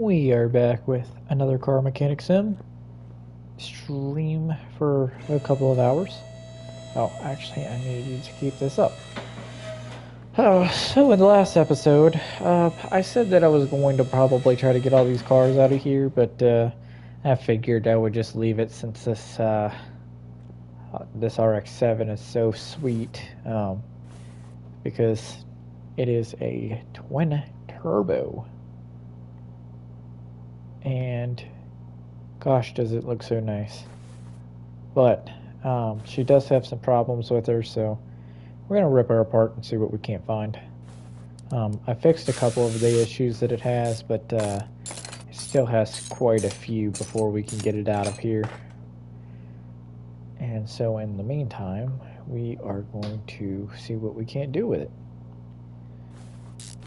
We are back with another Car Mechanic Sim stream for a couple of hours. Oh, actually, I need you to keep this up. So in the last episode, I said that I was going to probably try to get all these cars out of here, but I figured I would just leave it since this RX-7 is so sweet, because it is a twin turbo, and gosh, does it look so nice. But she does have some problems with her, so we're going to rip her apart and see what we can't find. I fixed a couple of the issues that it has, but it still has quite a few before we can get it out of here. And so in the meantime, we are going to see what we can't do with it.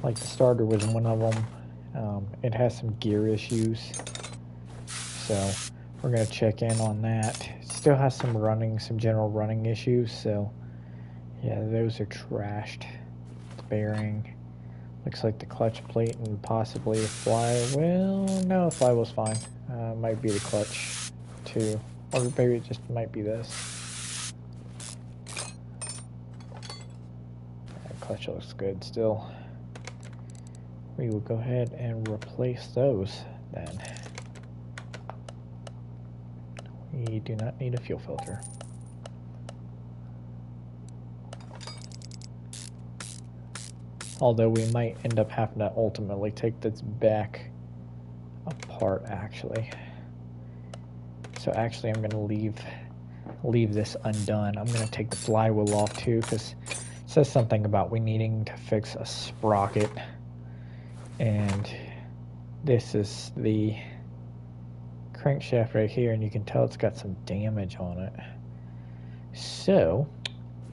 Like the starter was one of them. It has some gear issues, so we're going to check in on that. It still has some general running issues, so yeah, those are trashed. The bearing. Looks like the clutch plate and possibly the flywheel. No, the flywheel's fine. Might be the clutch too. Or maybe it just might be this. The clutch looks good still. We will go ahead and replace those then. We do not need a fuel filter. Although we might end up having to ultimately take this back apart, actually. So actually I'm going to leave this undone. I'm going to take the flywheel off too, because it says something about we needing to fix a sprocket. And this is the crankshaft right here, and you can tell it's got some damage on it. So,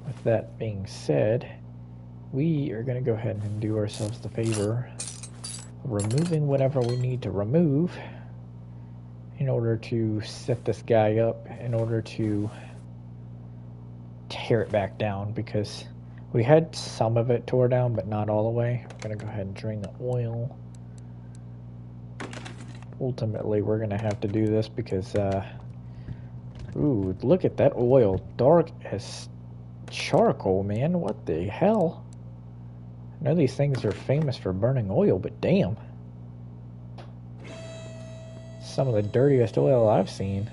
with that being said, we are going to go ahead and do ourselves the favor of removing whatever we need to remove in order to set this guy up, in order to tear it back down, because we had some of it tore down, but not all the way. We're going to go ahead and drain the oil. Ultimately, we're going to have to do this because, ooh, look at that oil. Dark as charcoal, man. What the hell? I know these things are famous for burning oil, but damn. Some of the dirtiest oil I've seen.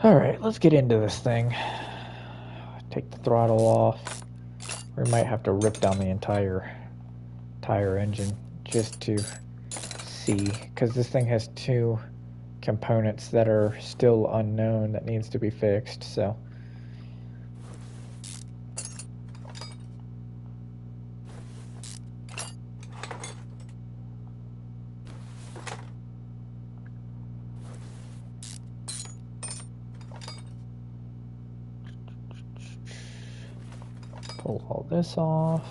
Alright, let's get into this thing. Take the throttle off. We might have to rip down the entire engine just to see, because this thing has two components that are still unknown that needs to be fixed, so pull all this off.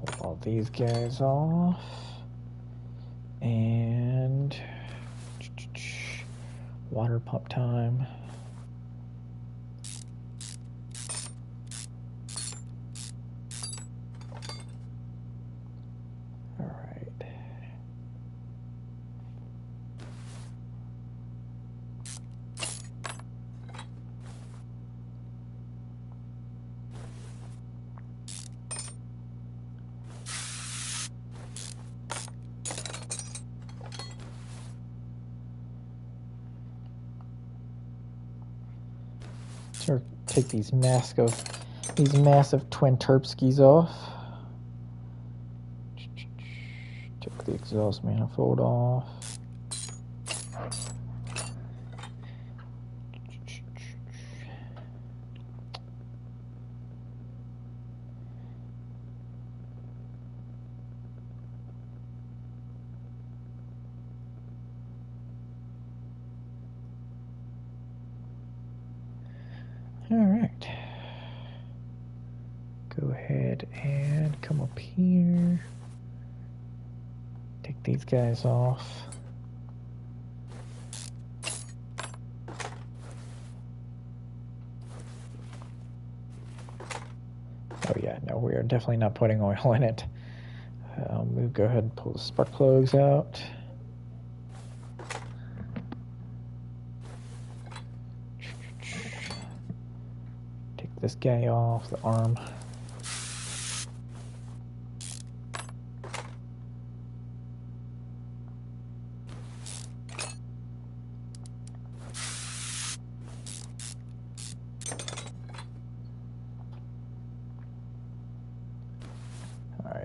Pull all these guys off. And water pump time. Sort of take these massive twin Terpskis off. Took the exhaust manifold off. Alright. Go ahead and come up here. Take these guys off. Oh yeah, no, we are definitely not putting oil in it. We'll go ahead and pull the spark plugs out. Take this guy off, the arm.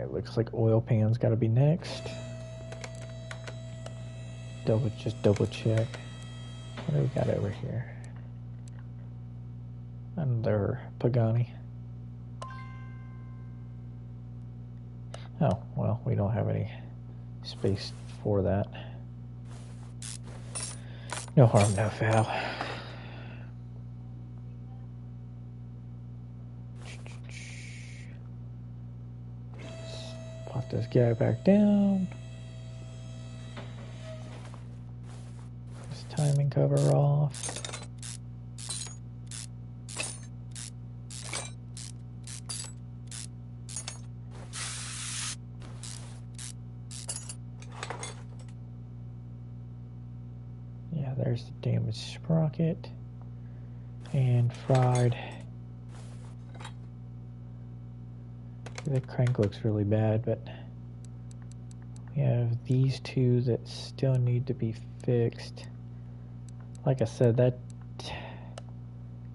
Looks like oil pan's got to be next. Just double check. What do we got over here? Another Pagani. Oh, well, we don't have any space for that. No harm, no foul. Pop this guy back down. This timing cover off. Yeah, there's the damaged sprocket and fried. The crank looks really bad, but we have these two that still need to be fixed. Like I said, that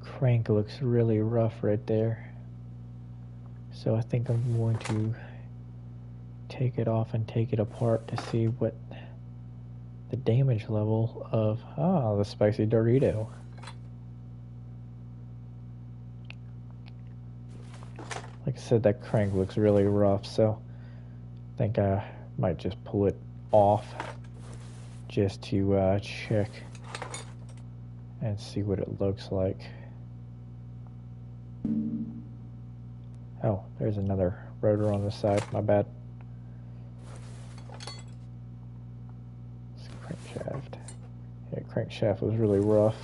crank looks really rough right there. So I think I'm going to take it off and take it apart to see what the damage level of, the spicy Dorito. Like I said, that crank looks really rough, so I think I might just pull it off just to check and see what it looks like. Oh, there's another rotor on the side, my bad. It's a crankshaft. Yeah, crankshaft was really rough.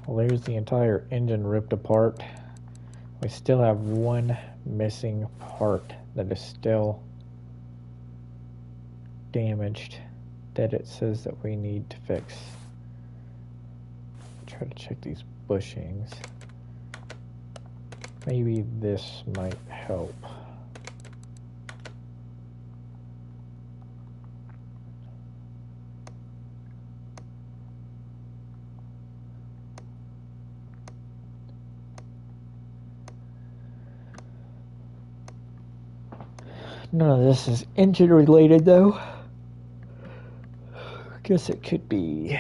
Well, there's the entire engine ripped apart. We still have one missing part that is still damaged that it says that we need to fix. Try to check these bushings. Maybe this might help. None of this is engine related though. Guess it could be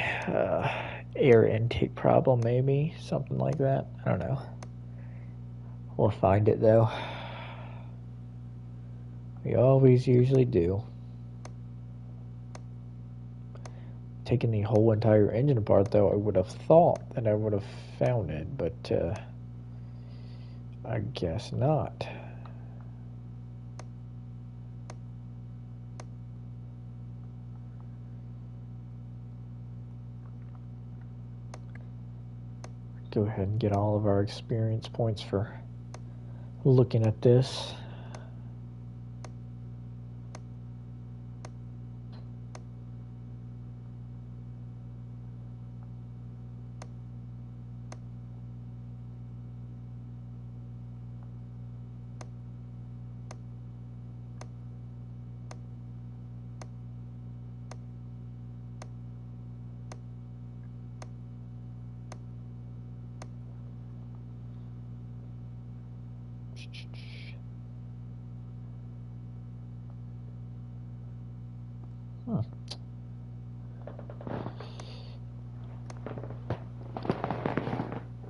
air intake problem, maybe something like that. I don't know. We'll find it though. We always usually do. Taking the whole entire engine apart though, I would have thought that I would have found it, but I guess not. Go ahead and get all of our experience points for looking at this.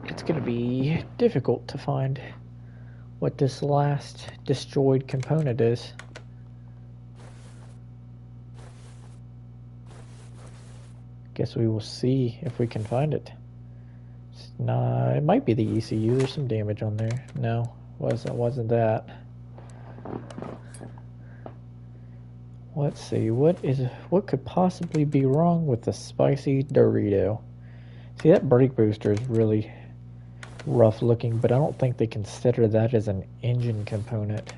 It's going to be difficult to find what this last destroyed component is. Guess we will see if we can find it. It might be the ECU. There's some damage on there. No, wasn't that. let's see, what could possibly be wrong with the spicy Dorito? See, that brake booster is really rough looking, but I don't think they consider that as an engine component.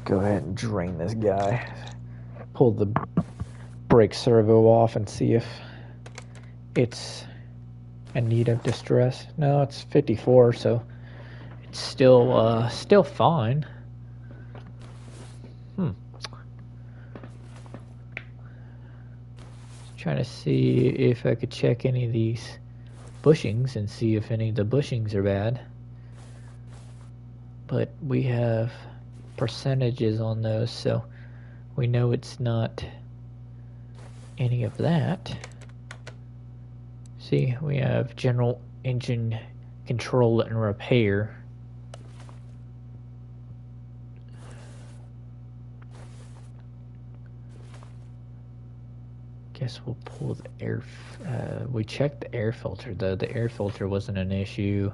Go ahead and drain this guy. Pull the brake servo off and see if it's in need of distress. No, it's 54, so it's still fine. Just trying to see if I could check any of these bushings and see if any of the bushings are bad. But we have percentages on those, so we know it's not any of that. See, we have general engine control and repair. Guess we'll pull the air. We checked the air filter though. The air filter wasn't an issue.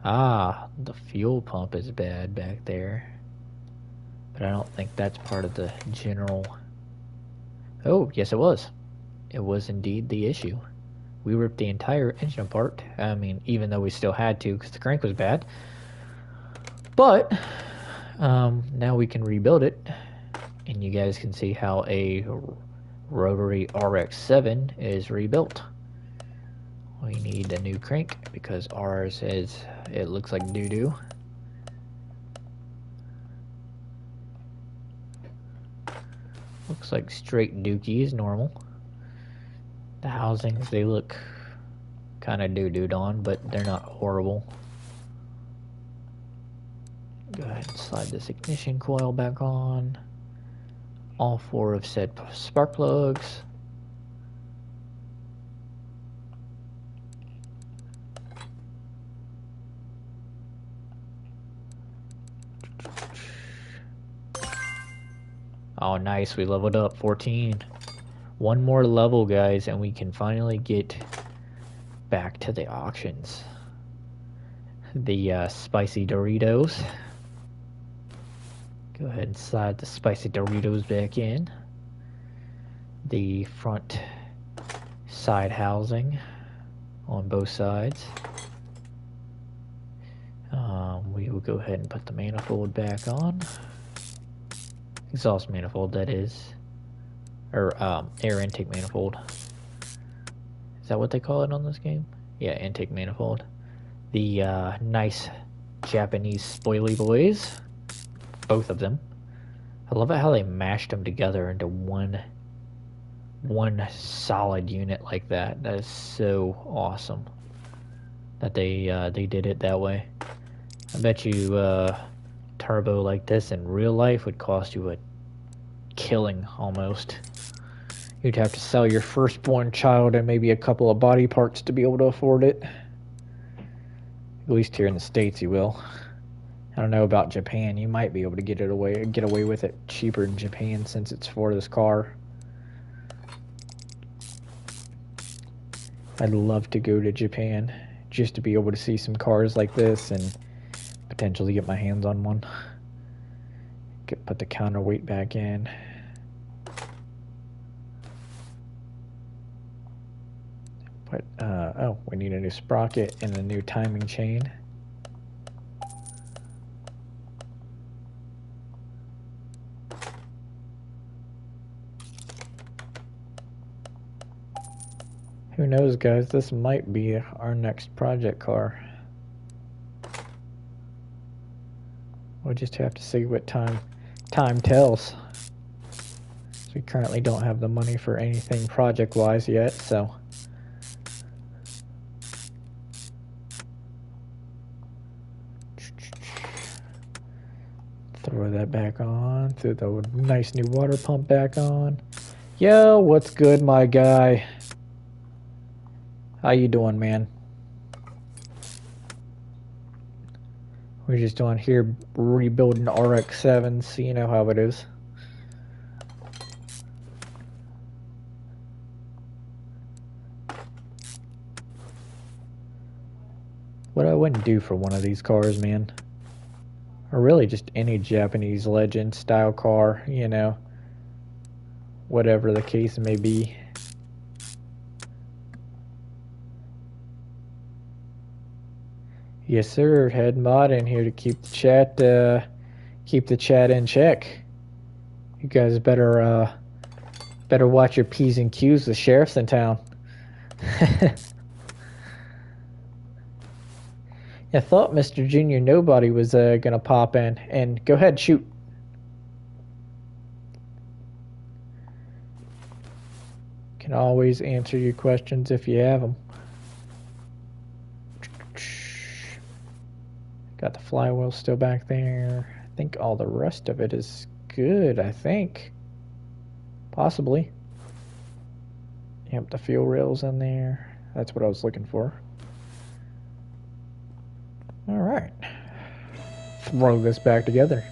Ah, the fuel pump is bad back there. But I don't think that's part of the general... Oh, yes it was. It was indeed the issue. We ripped the entire engine apart. I mean, even though we still had to because the crank was bad. But, now we can rebuild it. And you guys can see how a rotary RX-7 is rebuilt. We need a new crank because ours it looks like doo-doo. Looks like straight dookie is normal. The housings, they look kind of doo-dooed on, but they're not horrible. Go ahead and slide this ignition coil back on. All 4 of said spark plugs. Oh, nice. We leveled up 14. One more level, guys, and we can finally get back to the auctions. The spicy Doritos. Go ahead and slide the spicy Doritos back in. The front side housing on both sides. We will go ahead and put the manifold back on. Exhaust manifold, that is. Or air intake manifold. Is that what they call it on this game? Yeah, intake manifold. The nice Japanese spoily boys. Both of them. I love it how they mashed them together into one solid unit like that. That is so awesome that they did it that way. I bet you turbo like this in real life would cost you a killing almost. You'd have to sell your firstborn child and maybe a couple of body parts to be able to afford it. At least here in the States you will. I don't know about Japan. You might be able to get away with it cheaper in Japan since it's for this car. I'd love to go to Japan just to be able to see some cars like this and potentially get my hands on one. Put the counterweight back in. But oh, we need a new sprocket and a new timing chain. Who knows, guys? This might be our next project car. We'll just have to see what time tells. So we currently don't have the money for anything project-wise yet, so... Throw that back on. Throw the nice new water pump back on. Yo, what's good, my guy? How you doing, man? We're just doing here rebuilding RX-7s, so you know how it is. What I wouldn't do for one of these cars, man. or really just any Japanese legend style car, you know, whatever the case may be. Yes, sir. Head mod in here to keep the chat in check. You guys better watch your P's and Q's. The sheriff's in town. I thought Mr. Junior Nobody was gonna pop in. And go ahead, shoot. Can always answer your questions if you have them. Got the flywheel still back there. I think all the rest of it is good, I think. Possibly. Yep, the fuel rail's in there. That's what I was looking for. Alright. Throw this back together.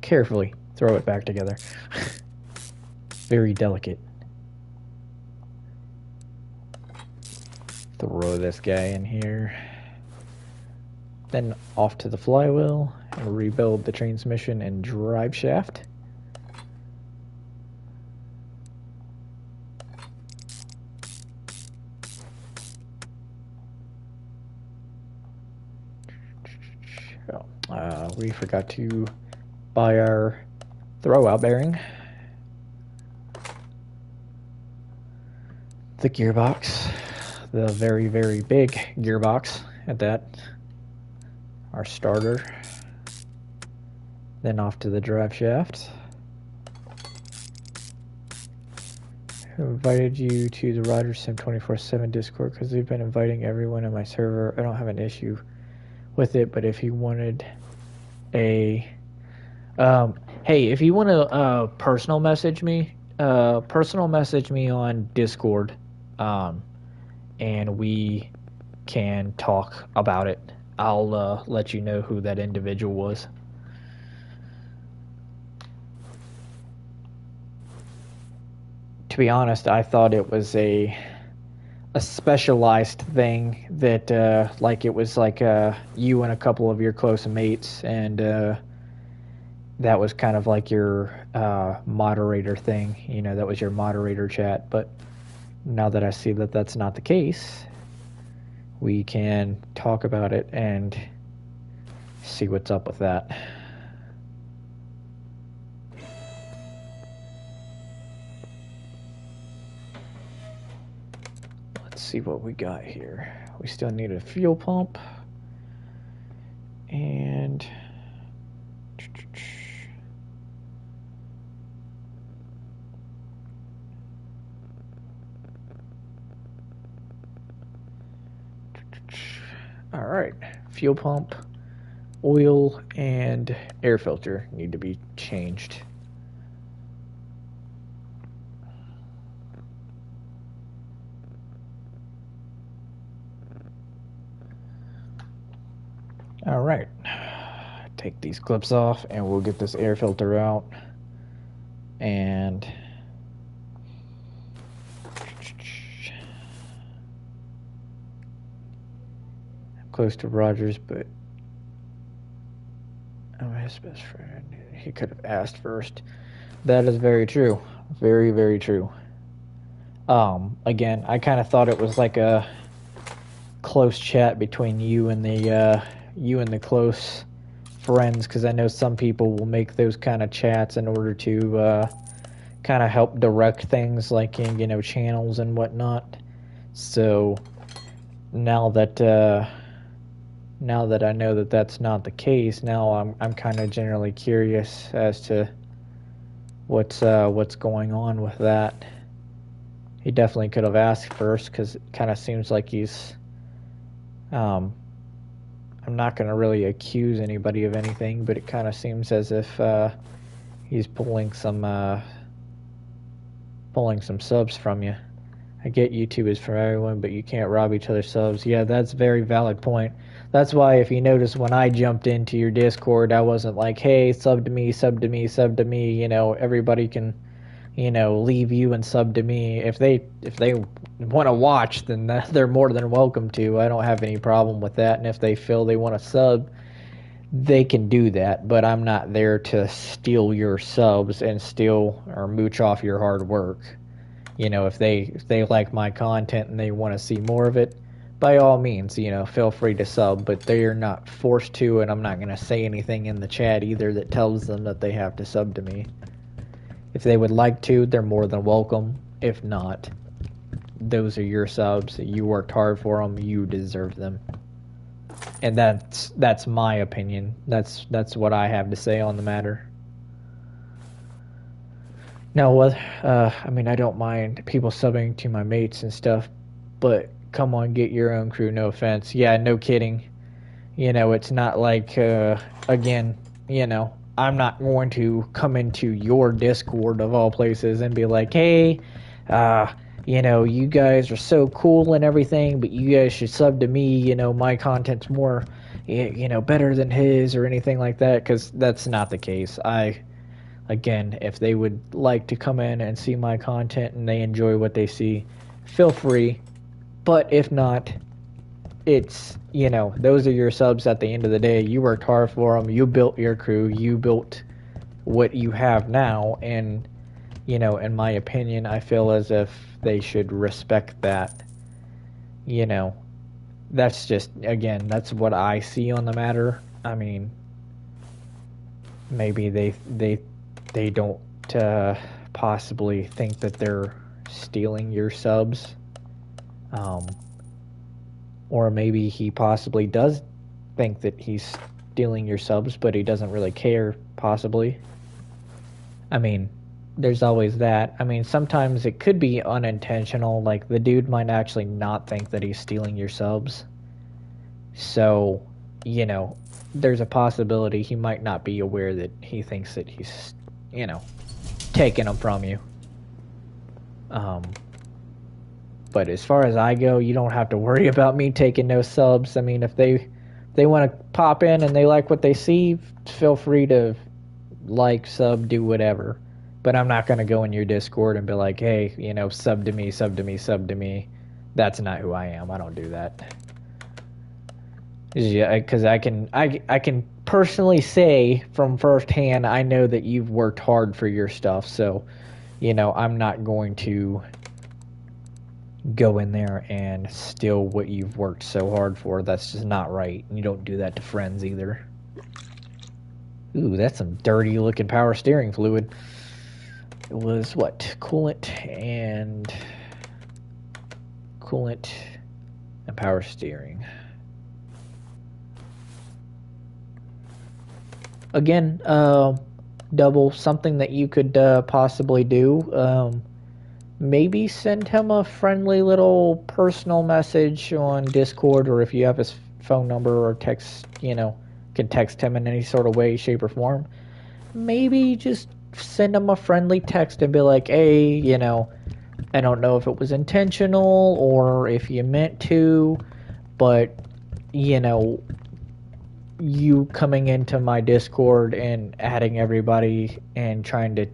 Carefully throw it back together. Very delicate. Throw this guy in here. Then off to the flywheel and rebuild the transmission and drive shaft. We forgot to buy our throwout bearing. The gearbox, the very, very big gearbox at that. Our starter. Then off to the drive shaft. Who invited you to the Rogers Sim 24/7 Discord because they've been inviting everyone in my server. I don't have an issue with it, but if you wanted a hey, if you want to personal message me on Discord, and we can talk about it. I'll let you know who that individual was. To be honest, I thought it was a specialized thing that like it was like you and a couple of your close mates, and that was kind of like your moderator thing, you know, that was your moderator chat. But now that I see that that's not the case, we can talk about it and see what's up with that. See what we got here. We still need a fuel pump, and all right, fuel pump, oil, and air filter need to be changed. All right, take these clips off and we'll get this air filter out. And I'm close to Rogers, but I'm his best friend. He could have asked first. That is very true. Very, very true. Again, I kind of thought it was like a close chat between you and the close friends, because I know some people will make those kind of chats in order to kind of help direct things like in, you know, channels and whatnot. So now that I know that that's not the case, now I'm kind of generally curious as to what's going on with that. He definitely could have asked first, because it kind of seems like he's I'm not going to really accuse anybody of anything, but it kind of seems as if he's pulling some subs from you. I get YouTube is for everyone, but you can't rob each other's subs. Yeah, that's a very valid point. That's why if you notice when I jumped into your Discord, I wasn't like, hey, sub to me, sub to me, sub to me. You know, everybody can leave you and sub to me. If they want to watch, then they're more than welcome to. I don't have any problem with that. And if they feel they want to sub, they can do that. But I'm not there to steal your subs and steal or mooch off your hard work. If they like my content and they want to see more of it, by all means, feel free to sub, but they are not forced to, and I'm not going to say anything in the chat either that tells them that they have to sub to me. If they would like to, they're more than welcome. If not, those are your subs. You worked hard for them. You deserve them. And that's my opinion. That's what I have to say on the matter. Now, I don't mind people subbing to my mates and stuff, but come on, get your own crew. No offense. Yeah, no kidding. It's not like, again, I'm not going to come into your Discord of all places and be like, hey, you guys are so cool and everything, but you guys should sub to me. My content's more, better than his or anything like that, because that's not the case. Again, if they would like to come in and see my content and they enjoy what they see, feel free. But if not, it's, those are your subs at the end of the day. You worked hard for them. You built your crew. You built what you have now. And, in my opinion, I feel as if they should respect that. That's just, again, that's what I see on the matter. I mean, maybe they don't possibly think that they're stealing your subs. Or maybe he possibly does think that he's stealing your subs, but he doesn't really care, possibly. I mean, there's always that. I mean, sometimes it could be unintentional, like the dude might actually not think that he's stealing your subs. So, there's a possibility he might not be aware that he thinks that he's, taking them from you. But as far as I go, you don't have to worry about me taking no subs. I mean, if they want to pop in and they like what they see, feel free to like, sub, do whatever. But I'm not going to go in your Discord and be like, hey, sub to me, sub to me, sub to me. That's not who I am. I don't do that. Yeah, because I can personally say from firsthand, I know that you've worked hard for your stuff. So, I'm not going to go in there and steal what you've worked so hard for. That's just not right. And you don't do that to friends either. Ooh, that's some dirty looking power steering fluid. It was what? Coolant and power steering. Again, double, something that you could possibly do. Maybe send him a friendly little personal message on Discord, or if you have his phone number or text, can text him in any sort of way, shape, or form. Maybe just send him a friendly text and be like, hey, I don't know if it was intentional or if you meant to, but, you coming into my Discord and adding everybody and trying to,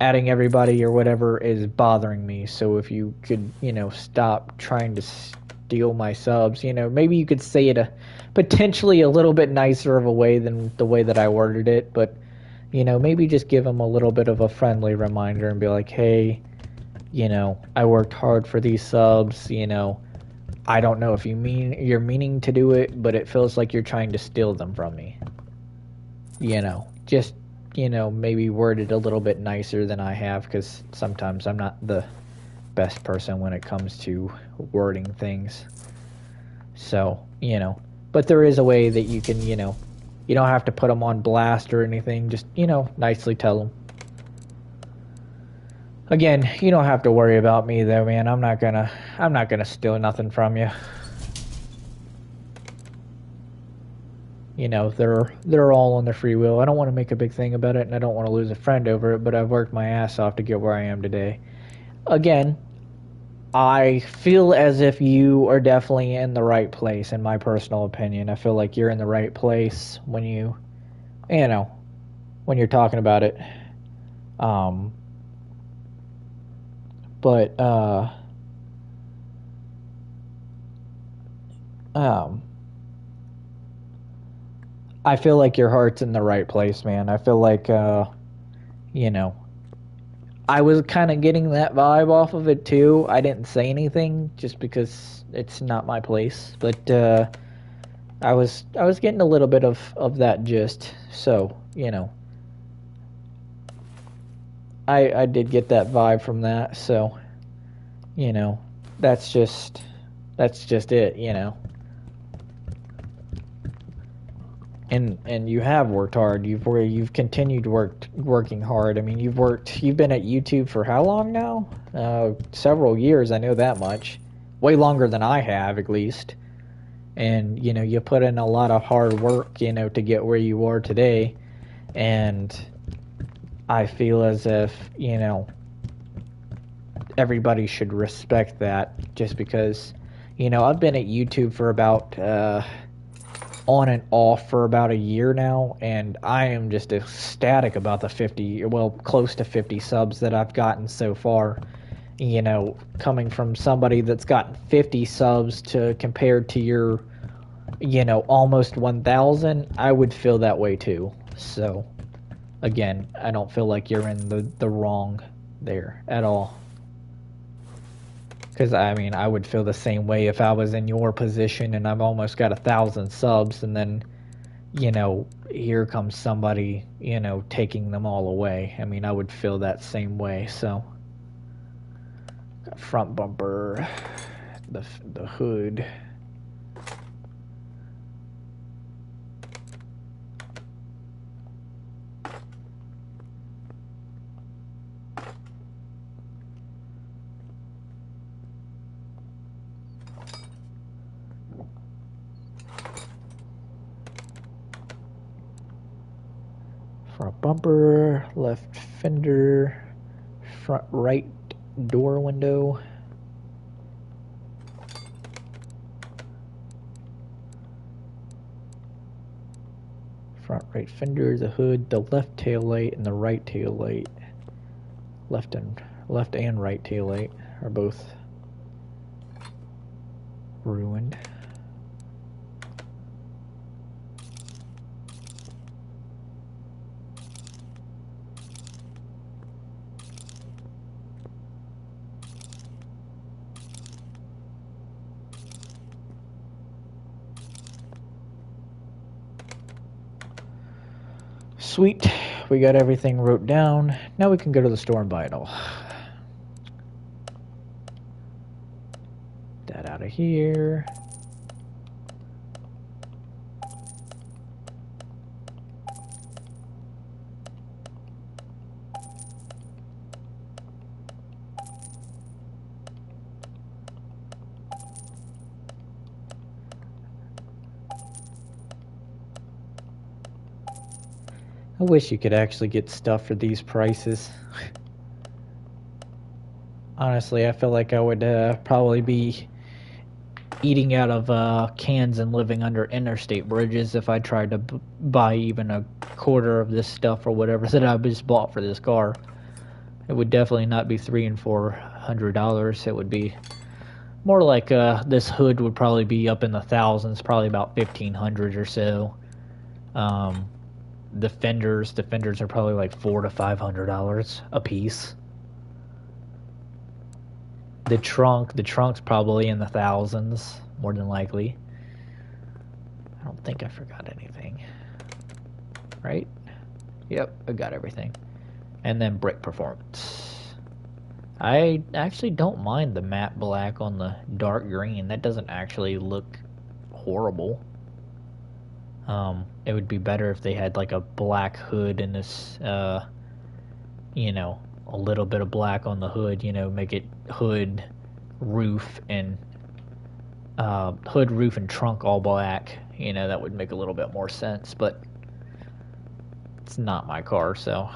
adding everybody or whatever is bothering me. So if you could, stop trying to steal my subs, maybe you could say it potentially a little bit nicer of a way than the way that I worded it, but, maybe just give them a little bit of a friendly reminder and be like, hey, I worked hard for these subs, I don't know if you're meaning to do it, but it feels like you're trying to steal them from me. Just, maybe word it a little bit nicer than I have, because sometimes I'm not the best person when it comes to wording things. So, but there is a way that you can, you don't have to put them on blast or anything. Just, nicely tell them. Again, you don't have to worry about me though, man. I'm not gonna steal nothing from you. They're all on their free will. I don't want to make a big thing about it, and I don't want to lose a friend over it, but I've worked my ass off to get where I am today. Again, I feel as if you are definitely in the right place, in my personal opinion. I feel like you're in the right place when when you're talking about it. Um, but um, I feel like your heart's in the right place, man. I feel like you know, I was kind of getting that vibe off of it too. I didn't say anything just because it's not my place, but I was getting a little bit of that gist. So, I did get that vibe from that. So, you know, that's just that's just it. And you have worked hard. You've continued working hard. I mean, you've been at YouTube for how long now? Several years, I know that much. Way longer than I have, at least. And you put in a lot of hard work, to get where you are today. And I feel as if, everybody should respect that, just because, I've been at YouTube for about on and off for about a year now, and I am just ecstatic about the 50, well, close to 50 subs that I've gotten so far. Coming from somebody that's gotten 50 subs to compared to your, almost 1,000, I would feel that way too. So, again, I don't feel like you're in the wrong there at all. Because, I mean, I would feel the same way if I was in your position and I've almost got 1,000 subs, and then, here comes somebody, taking them all away. I mean, I would feel that same way. So, front bumper, the hood. Front bumper, left fender, front right door window. Front right fender, the hood, the left tail light, and the right tail light. Left and right tail light are both ruined. Sweet, we got everything wrote down. Now we can go to the store and buy it all. That out of here. I wish you could actually get stuff for these prices. Honestly, I feel like I would probably be eating out of cans and living under interstate bridges if I tried to buy even a quarter of this stuff or whatever that I just bought for this car. It would definitely not be $300 and $400. It would be more like this hood would probably be up in the thousands, probably about 1,500 or so. The fenders are probably like $400 to $500 a piece. The trunk's probably in the thousands, more than likely. I don't think I forgot anything. Right? Yep, I got everything. And then brake performance. I actually don't mind the matte black on the dark green. That doesn't actually look horrible. It would be better if they had like a black hood in this, a little bit of black on the hood, make it hood, roof, and trunk all black. That would make a little bit more sense, but it's not my car, so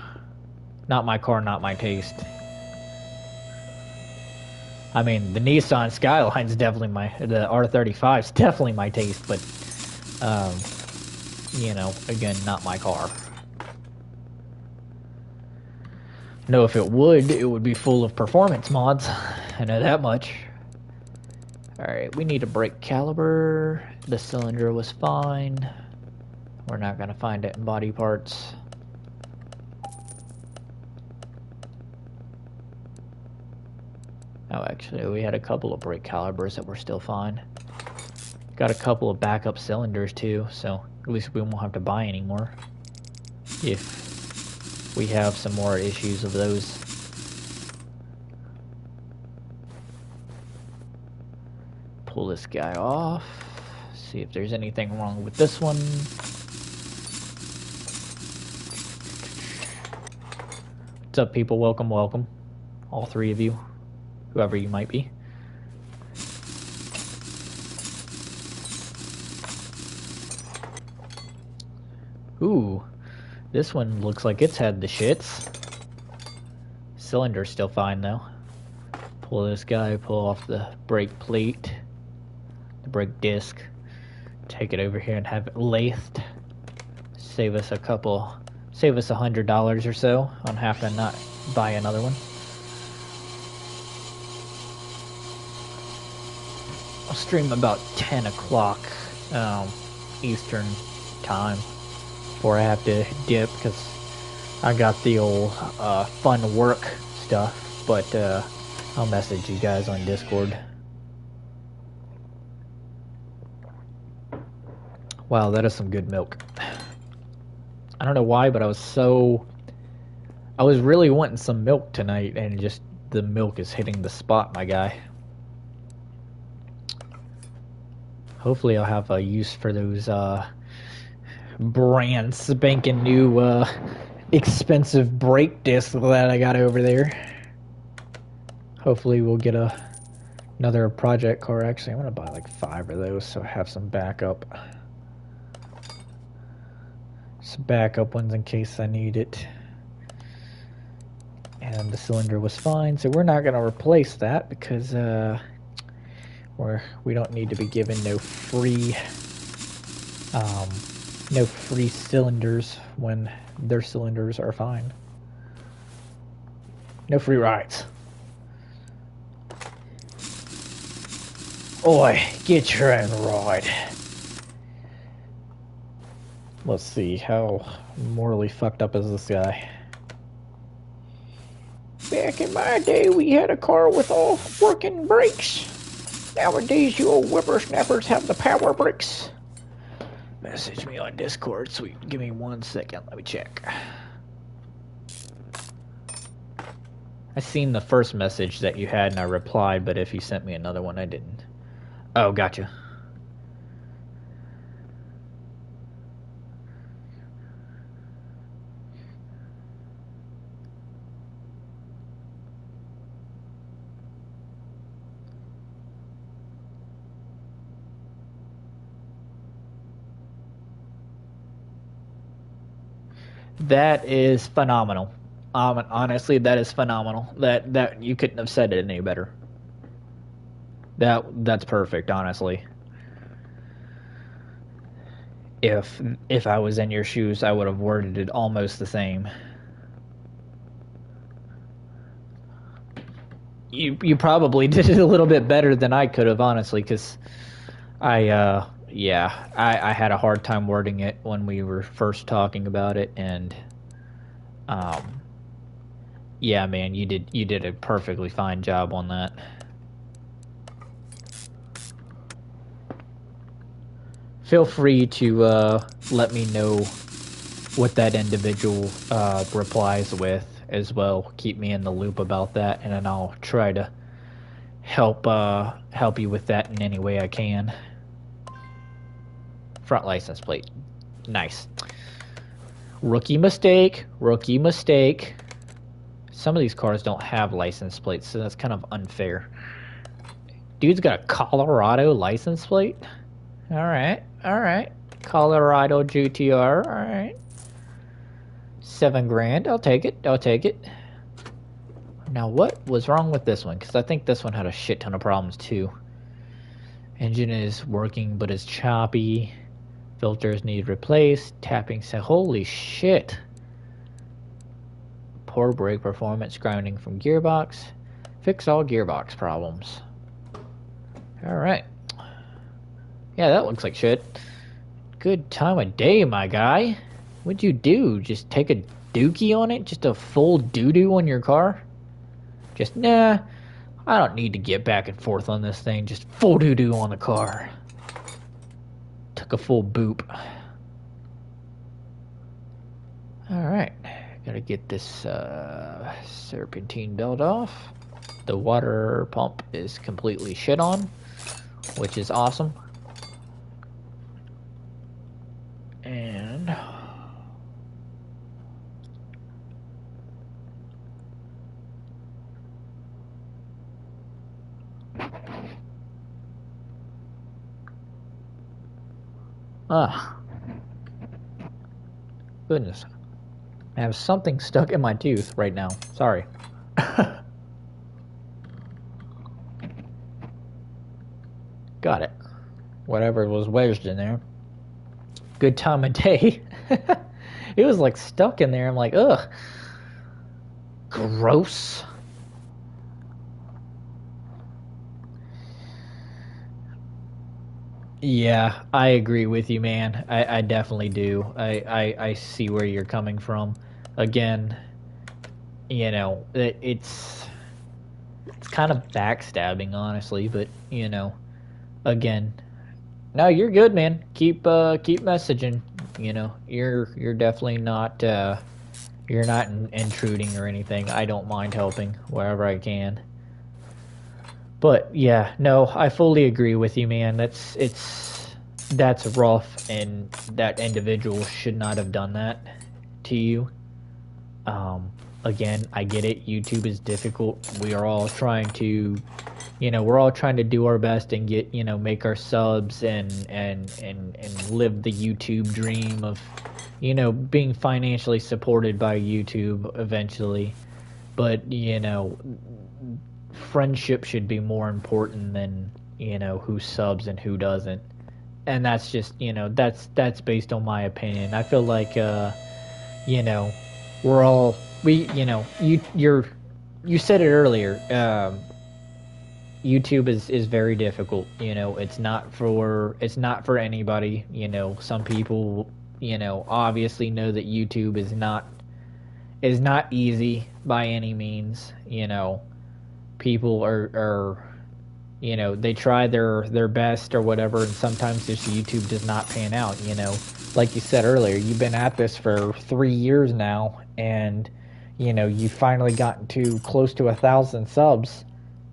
not my car, not my taste. I mean, the Nissan Skyline's definitely the R35's definitely my taste, but again, not my car. No, if it would be full of performance mods. I know that much. Alright, we need a brake caliber. The cylinder was fine. We're not gonna find it in body parts. Oh, actually, we had a couple of brake calibers that were still fine. Got a couple of backup cylinders too, so at least we won't have to buy any more. If we have some more issues of those. Pull this guy off. See if there's anything wrong with this one. What's up, people? Welcome, welcome. All three of you. Whoever you might be. Ooh, this one looks like it's had the shits. Cylinder's still fine though. Pull this guy, pull off the brake plate, the brake disc, take it over here and have it lathed. Save us $100 or so on having to not buy another one. I'll stream about 10 o'clock Eastern time before I have to dip because I got the old fun work stuff, but I'll message you guys on Discord. Wow, that is some good milk. I don't know why, but I was really wanting some milk tonight, and just the milk is hitting the spot, my guy. Hopefully I'll have a use for those brand spanking new expensive brake discs that I got over there. Hopefully we'll get another project car. Actually, I'm gonna buy like 5 of those so I have some backup. Some backup ones in case I need it. And the cylinder was fine, so we're not gonna replace that because we don't need to be given no free cylinders when their cylinders are fine. No free rides. Oi, get your own ride. Let's see, how morally fucked up is this guy? Back in my day, we had a car with all working brakes. Nowadays, you old whippersnappers have the power brakes. Message me on Discord, sweet. Give me 1 second, let me check. I seen the first message that you had and I replied, but if you sent me another one, I didn't. Oh, gotcha. That is phenomenal. Honestly, that is phenomenal. That you couldn't have said it any better. That's perfect, honestly. If I was in your shoes, I would have worded it almost the same. You probably did it a little bit better than I could have, honestly, because I had a hard time wording it when we were first talking about it, and yeah, man, you did a perfectly fine job on that. Feel free to let me know what that individual replies with as well. Keep me in the loop about that, and then I'll try to help you with that in any way I can. Front license plate. Nice. Rookie mistake. Rookie mistake. Some of these cars don't have license plates, so that's kind of unfair. Dude's got a Colorado license plate? Alright, alright. Colorado GTR, alright. $7,000, I'll take it, I'll take it. Now what was wrong with this one? Because I think this one had a shit ton of problems too. Engine is working but is choppy. Filters need replaced. Tapping set. Holy shit. poor brake performance, grinding from gearbox. Fix all gearbox problems. Alright. Yeah, that looks like shit. Good time of day, my guy. What'd you do? Just take a dookie on it? Just a full doo-doo on your car? Just, nah, I don't need to get back and forth on this thing. Just full doo-doo on the car. Took a full boop. Alright. Gotta get this serpentine belt off. The water pump is completely shit on, which is awesome. And goodness, I have something stuck in my tooth right now. Sorry. Got it. Whatever was wedged in there. Good time of day. It was like stuck in there. I'm like, ugh. Gross. Yeah, I agree with you, man. I definitely do. I see where you're coming from. Again, you know, it's kind of backstabbing, honestly, but, you know, again, no, you're good, man. Keep messaging. You know, you're definitely not you're not intruding or anything. I don't mind helping wherever I can. But yeah, no, I fully agree with you, man. That's rough, and that individual should not have done that to you. Again, I get it. YouTube is difficult. We are all trying to, you know, we're all trying to do our best and get, you know, make our subs and live the YouTube dream of, you know, being financially supported by YouTube eventually. But, you know, friendship should be more important than, you know, who subs and who doesn't. And that's just, you know, that's based on my opinion. I feel like, you know, you know, you said it earlier. YouTube is very difficult. You know, it's not for anybody. You know, some people, you know, obviously know that YouTube is not easy by any means. You know, people are you know, they try their best or whatever, and sometimes just YouTube does not pan out. You know, like you said earlier, you've been at this for 3 years now, and you know, you finally gotten to close to 1,000 subs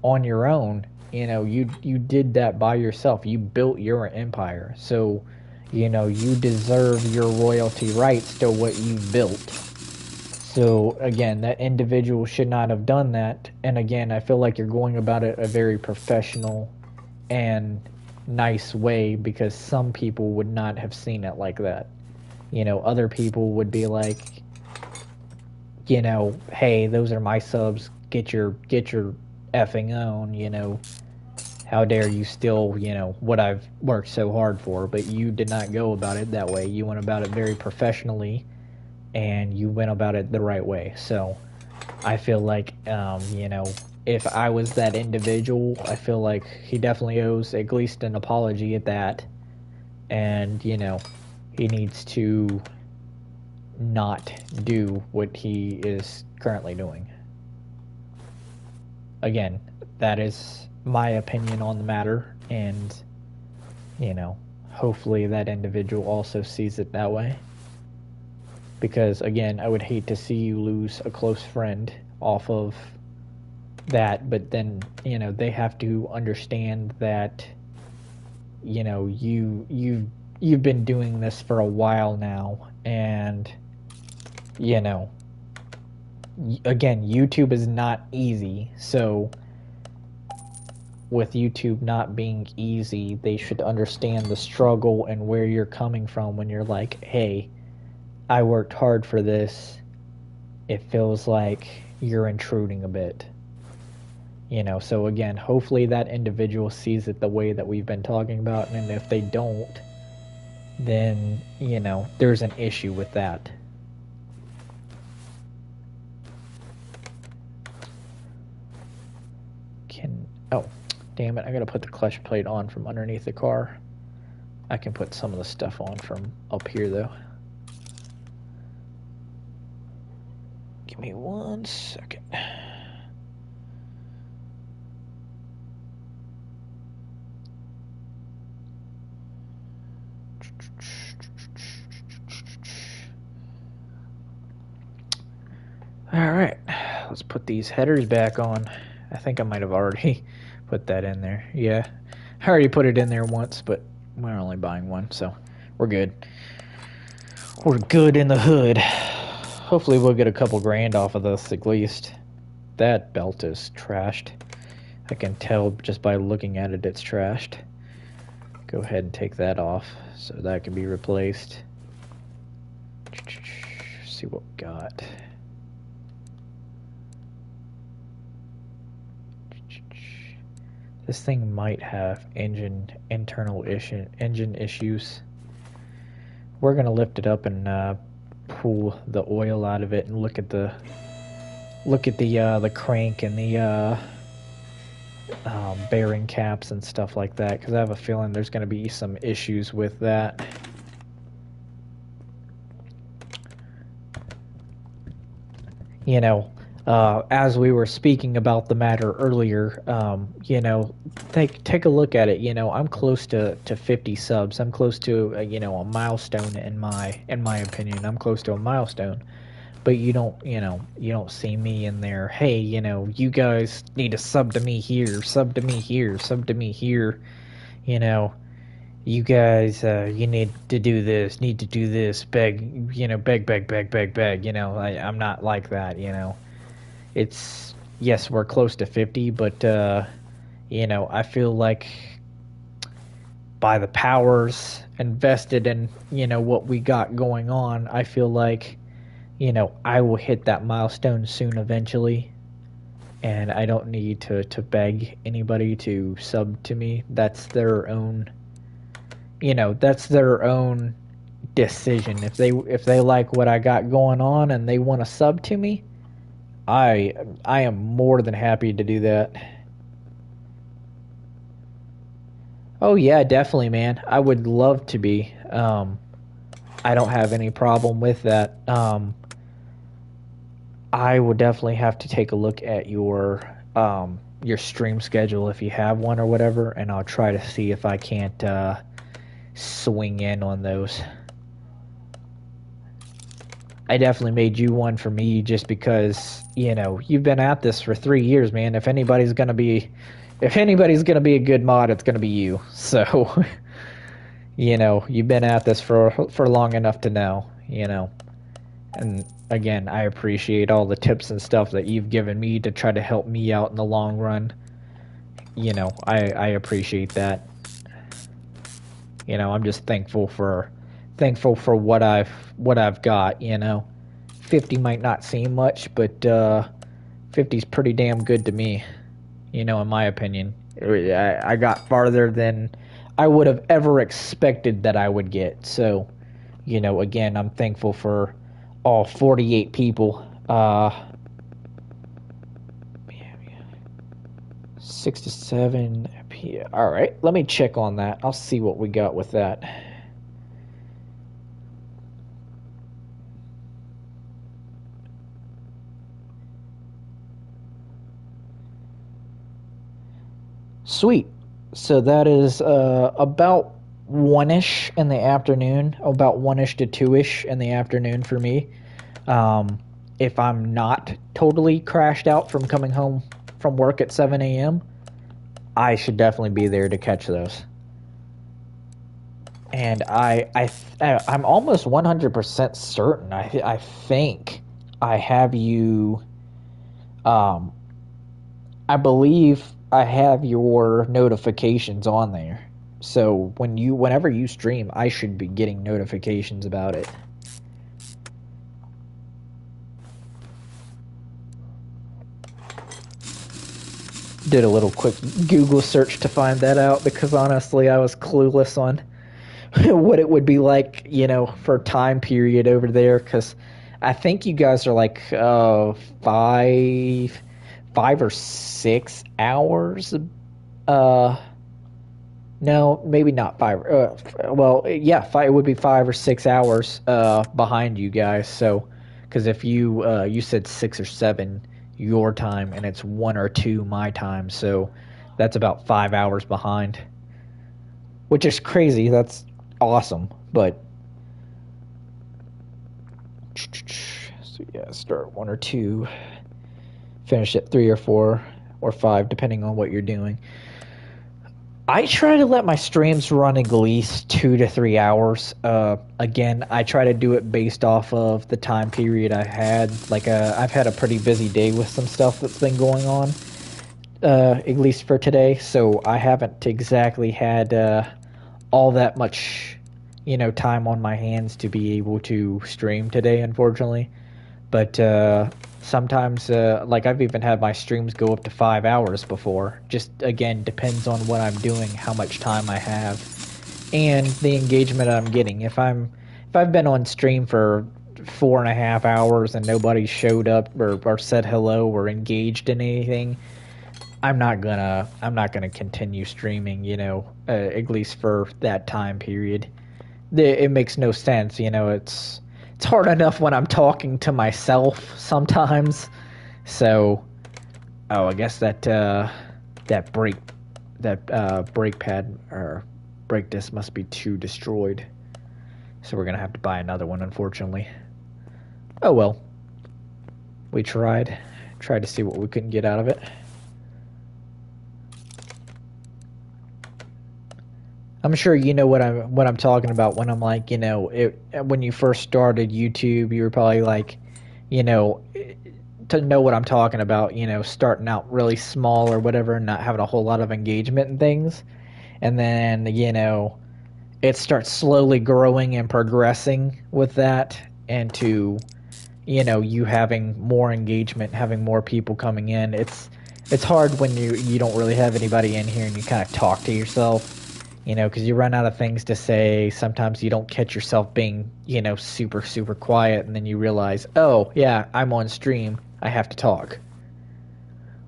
on your own. You know, you did that by yourself. You built your empire, so you know you deserve your royalty rights to what you've built. So again, that individual should not have done that. And again, I feel like you're going about it a very professional and nice way, because some people would not have seen it like that. You know, other people would be like, you know, hey, those are my subs. Get your effing own. You know, how dare you steal, you know, what I've worked so hard for? But you did not go about it that way. You went about it very professionally, and you went about it the right way. So I feel like, you know, if I was that individual, I feel like he definitely owes at least an apology at that. And, you know, he needs to not do what he is currently doing. Again, that is my opinion on the matter, and, you know, hopefully that individual also sees it that way. Because, again, I would hate to see you lose a close friend off of that, but then, you know, they have to understand that, you know, you've been doing this for a while now, and, you know, again, YouTube is not easy, so with YouTube not being easy, they should understand the struggle and where you're coming from when you're like, hey, I worked hard for this. It feels like you're intruding a bit. You know, so again, hopefully that individual sees it the way that we've been talking about, and if they don't, then, you know, there's an issue with that. Oh, damn it. I gotta put the clutch plate on from underneath the car. I can put some of the stuff on from up here, though. Give me 1 second. All right, let's put these headers back on. I think I might have already put that in there. Yeah, I already put it in there once, but we're only buying one, so we're good. We're good in the hood. Hopefully we'll get a couple grand off of this at least. That belt is trashed. I can tell just by looking at it it's trashed. Go ahead and take that off so that can be replaced. See what we got. This thing might have engine issues. We're gonna lift it up and pull the oil out of it and look at the crank and the bearing caps and stuff like that, because I have a feeling there's gonna be some issues with that. You know, as we were speaking about the matter earlier, you know, take a look at it. You know, I'm close to 50 subs. I'm close to you know, a milestone in my opinion. I'm close to a milestone, but you don't see me in there. Hey, you know, you guys need to sub to me here, sub to me here, sub to me here. You know, you guys, you need to do this, beg, you know, beg, beg, beg, beg, beg. You know, I'm not like that. You know. It's, yes, we're close to 50, but you know, I feel like by the powers invested in, you know, what we got going on, I feel like, you know, I will hit that milestone soon eventually, and I don't need to beg anybody to sub to me. That's their own, you know, that's their own decision. If they like what I got going on and they want to sub to me, I am more than happy to do that. Oh yeah, definitely, man. I would love to be. I don't have any problem with that. I would definitely have to take a look at your stream schedule if you have one or whatever, and I'll try to see if I can't swing in on those. I definitely made you one for me just because, you know, you've been at this for 3 years, man. If anybody's gonna be a good mod, it's gonna be you. So, you know, you've been at this for long enough to know, you know. And again, I appreciate all the tips and stuff that you've given me to try to help me out in the long run. You know, I appreciate that. You know, I'm just thankful for what I've got, you know. 50 might not seem much, but 50's pretty damn good to me, you know, in my opinion. I got farther than I would have ever expected that I would get. So, you know, again, I'm thankful for all 48 people. 6 to 7 p.m. All right, let me check on that. I'll see what we got with that. Sweet. So that is about 1-ish in the afternoon, about 1-ish to 2-ish in the afternoon for me. If I'm not totally crashed out from coming home from work at 7 a.m., I should definitely be there to catch those. And I'm almost 100% certain. I think I have you. I believe I have your notifications on there. So whenever you stream, I should be getting notifications about it. Did a little quick Google search to find that out because honestly I was clueless on what it would be like, you know, for time period over there, because I think you guys are like 5 or 6 hours No, maybe not 5. Well, yeah, it would be 5 or 6 hours behind you guys. So, because if you said 6 or 7 your time, and it's 1 or 2 my time, so that's about 5 hours behind, which is crazy. That's awesome, but so yeah, start 1 or 2, finish at 3 or 4 or 5, depending on what you're doing. I try to let my streams run at least 2 to 3 hours. Again, I try to do it based off of the time period I had. Like, I've had a pretty busy day with some stuff that's been going on, at least for today. So I haven't exactly had all that much, time on my hands to be able to stream today, unfortunately. But sometimes, like I've even had my streams go up to 5 hours before. Just again, depends on what I'm doing, how much time I have, and the engagement I'm getting. If I've been on stream for 4.5 hours and nobody showed up or said hello or engaged in anything, I'm not gonna continue streaming. At least for that time period. It makes no sense. It's hard enough when I'm talking to myself sometimes. So, oh, I guess that brake pad or brake disc must be too destroyed. So we're gonna have to buy another one, unfortunately. Oh well. We tried to see what we couldn't get out of it. I'm sure you know what I'm talking about when I'm like, when you first started YouTube, you were probably like, to know what I'm talking about, starting out really small or whatever and not having a whole lot of engagement and things. And then, it starts slowly growing and progressing with that into, you having more engagement, having more people coming in. It's hard when you don't really have anybody in here and you kind of talk to yourself. Because you run out of things to say. Sometimes you don't catch yourself being, super, super quiet, and then you realize, oh, yeah, I'm on stream. I have to talk.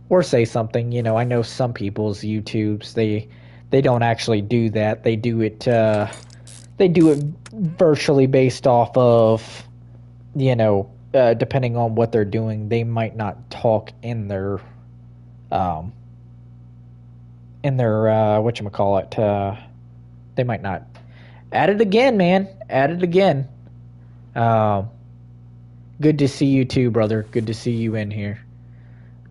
Or say something. I know some people's YouTubes, they don't actually do that. They do it virtually based off of, depending on what they're doing. They might not talk in their whatchamacallit, they might not. At it again, man. At it again. Good to see you too, brother. Good to see you in here.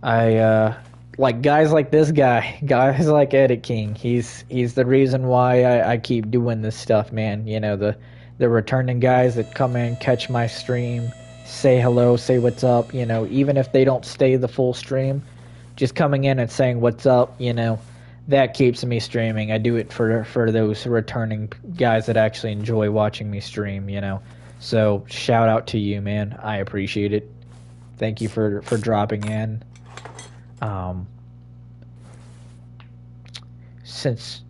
I like guys like this guy, guys like Edit King. He's the reason why I keep doing this stuff, man. The returning guys that come in, catch my stream, say hello, say what's up, even if they don't stay the full stream, just coming in and saying what's up, that keeps me streaming. I do it for those returning guys that actually enjoy watching me stream, So shout out to you, man. I appreciate it. Thank you for dropping in. Since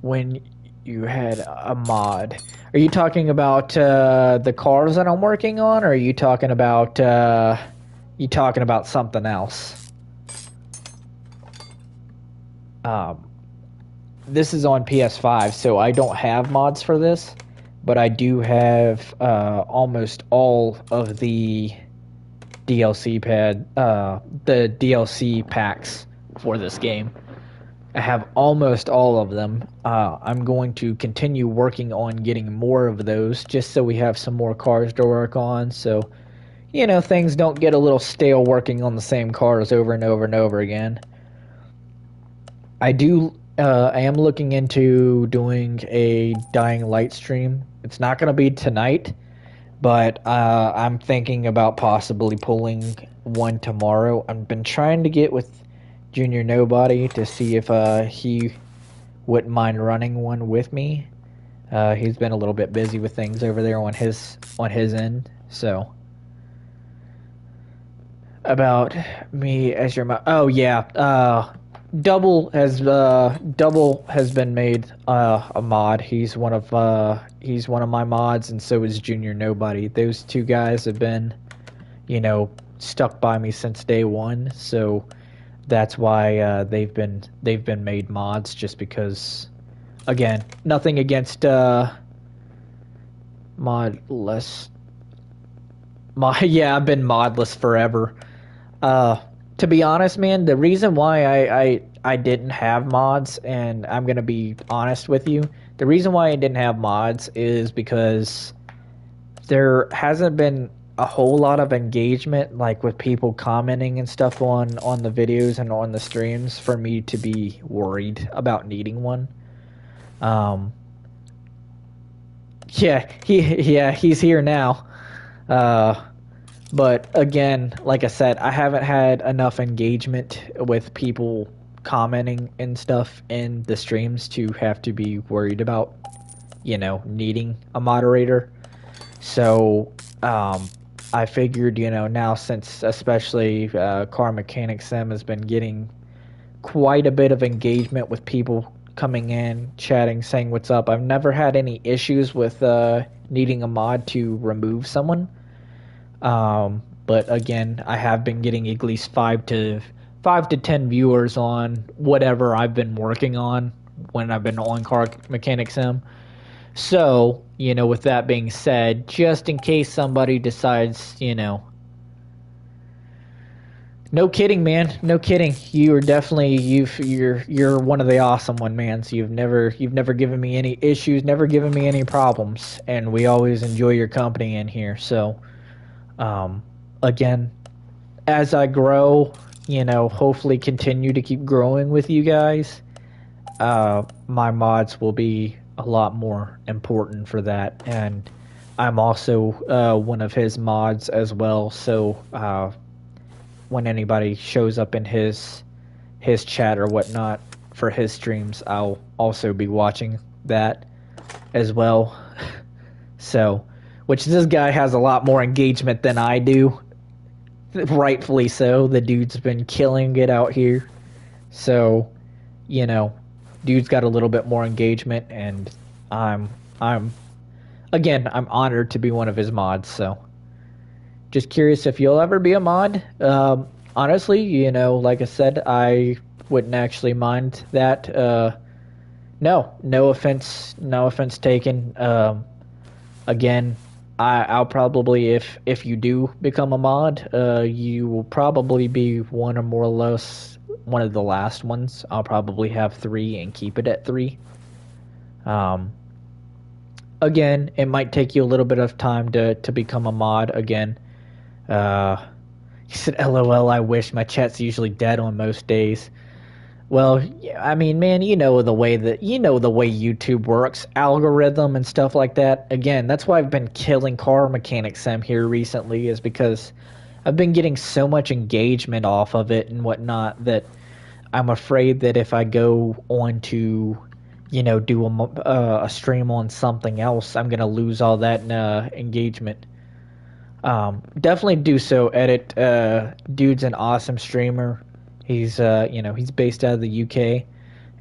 when you had a mod, are you talking about the cars that I'm working on, or are you talking about something else? This is on PS5, so I don't have mods for this, but I do have almost all of the DLC packs for this game. I have almost all of them. I'm going to continue working on getting more of those, just so we have some more cars to work on, so, things don't get a little stale working on the same cars over and over and over again. I am looking into doing a Dying Light stream. It's not going to be tonight, but I'm thinking about possibly pulling one tomorrow. I've been trying to get with Junior Nobody to see if he wouldn't mind running one with me. He's been a little bit busy with things over there on his end, so. About me as your oh yeah, Double has been made a mod. He's one of my mods, and so is Junior Nobody. Those two guys have been, stuck by me since day one. So that's why they've been made mods, just because, again, nothing against modless. Yeah, I've been modless forever. To be honest, man, the reason why I didn't have mods, and I'm gonna be honest with you, the reason why I didn't have mods is because there hasn't been a whole lot of engagement, like with people commenting and stuff on the videos and on the streams, for me to be worried about needing one. Um, he's here now. Uh, but again, like I said, I haven't had enough engagement with people commenting and stuff in the streams to have to be worried about, needing a moderator. So, I figured, now since especially Car Mechanic Sim has been getting quite a bit of engagement with people coming in, chatting, saying what's up. I've never had any issues with needing a mod to remove someone. But again, I have been getting at least 5 to 10 viewers on whatever I've been working on when I've been on Car Mechanic Sim. So, with that being said, just in case somebody decides, no kidding, man. No kidding. You are definitely you're one of the awesome one, man. So you've never given me any issues, never given me any problems, and we always enjoy your company in here. So, again, as I grow, hopefully continue to keep growing with you guys. My mods will be a lot more important for that, and I'm also one of his mods as well. So when anybody shows up in his chat or whatnot for his streams, I'll also be watching that as well. So, which this guy has a lot more engagement than I do. Rightfully so. The dude's been killing it out here. So, dude's got a little bit more engagement, and I'm honored to be one of his mods. So, just curious if you'll ever be a mod. Honestly, like I said, I wouldn't actually mind that. No offense taken. Again, I'll probably, if you do become a mod, you will probably be one of the last ones. I'll probably have 3 and keep it at 3. Again, it might take you a little bit of time to become a mod again. He said, LOL, I wish. My chat's usually dead on most days. Well, I mean, man, the way YouTube works, algorithm and stuff like that. Again, that's why I've been killing Car Mechanic Sim here recently, is because I've been getting so much engagement off of it and whatnot that I'm afraid that if I go on to, do a stream on something else, I'm gonna lose all that engagement. Definitely do so. Edit. Dude's an awesome streamer. He's he's based out of the UK,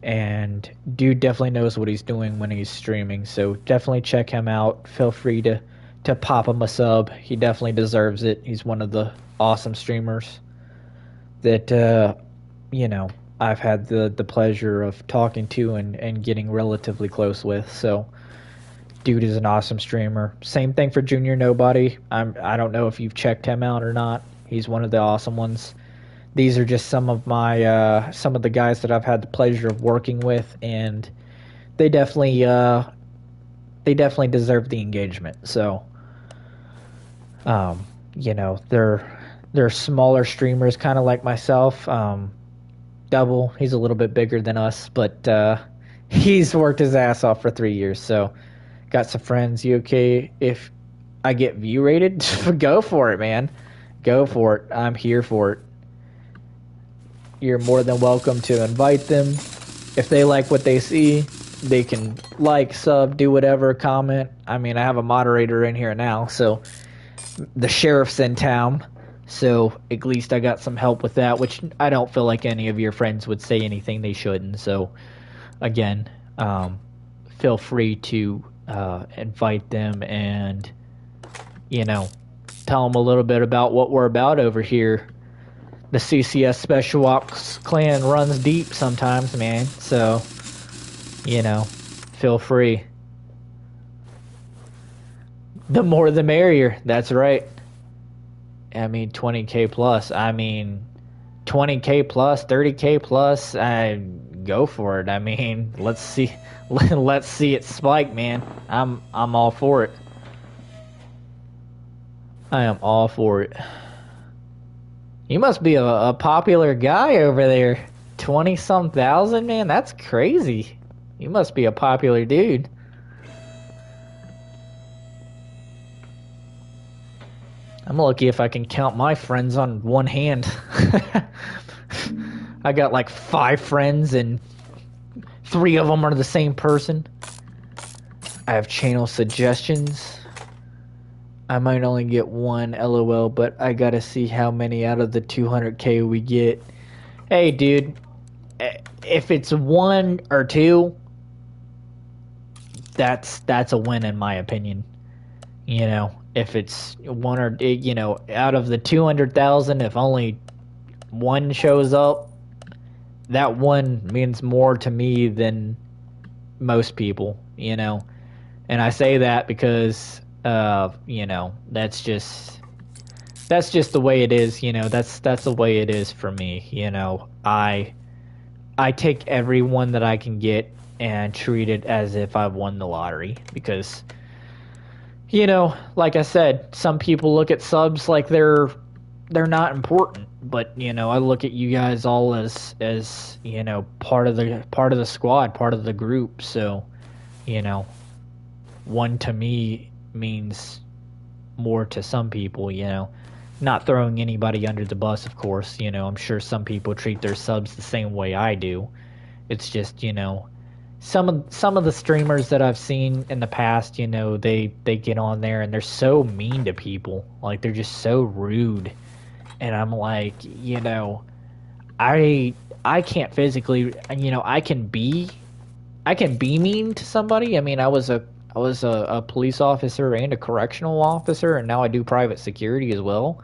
and dude definitely knows what he's doing when he's streaming. So definitely check him out. Feel free to pop him a sub. He definitely deserves it. He's one of the awesome streamers that I've had the pleasure of talking to and getting relatively close with. So dude is an awesome streamer. Same thing for Junior Nobody. I don't know if you've checked him out or not. He's one of the awesome ones. These are just some of the guys that I've had the pleasure of working with, and they definitely deserve the engagement. So, they're smaller streamers, kind of like myself. Double, he's a little bit bigger than us, but he's worked his ass off for 3 years. So, got some friends. You okay if I get view rated? Go for it, man. Go for it. I'm here for it. You're more than welcome to invite them. If they like what they see, they can like, sub, do whatever, comment. I mean, I have a moderator in here now, so the sheriff's in town, so at least I got some help with that, which I don't feel like any of your friends would say anything they shouldn't. So, again, feel free to invite them and, tell them a little bit about what we're about over here. the CCS Special Ops clan runs deep sometimes, man. So, you know, feel free. The more the merrier. That's right. I mean, 20K plus. I mean, 20K plus, 30K plus. I go for it. I mean, let's see, let's see it spike, man. I'm all for it. I am all for it. You must be a popular guy over there. 20-some thousand, man. That's crazy. You must be a popular dude. I'm lucky if I can count my friends on one hand. I got like 5 friends and 3 of them are the same person. I have channel suggestions. I might only get 1, LOL, but I gotta see how many out of the 200K we get. Hey, dude, if it's 1 or 2, that's a win in my opinion. You know, if it's 1 or, you know, out of the 200,000, if only 1 shows up, that 1 means more to me than most people, you know. And I say that because, you know, that's just the way it is, you know. That's the way it is for me, you know. I take every one that I can get and treat it as if I won the lottery because, you know, like I said, some people look at subs like they're not important, but you know, I look at you guys all as you know, part of the squad, part of the group. So, you know, 1 to me means more to some people, you know. Not throwing anybody under the bus, of course, you know. I'm sure some people treat their subs the same way I do. It's just, you know, some of the streamers that I've seen in the past, you know, they get on there and they're so mean to people. Like, they're just so rude. And I'm like, you know, I can't physically, you know, I can be mean to somebody. I mean, I was a police officer and a correctional officer, and now I do private security as well.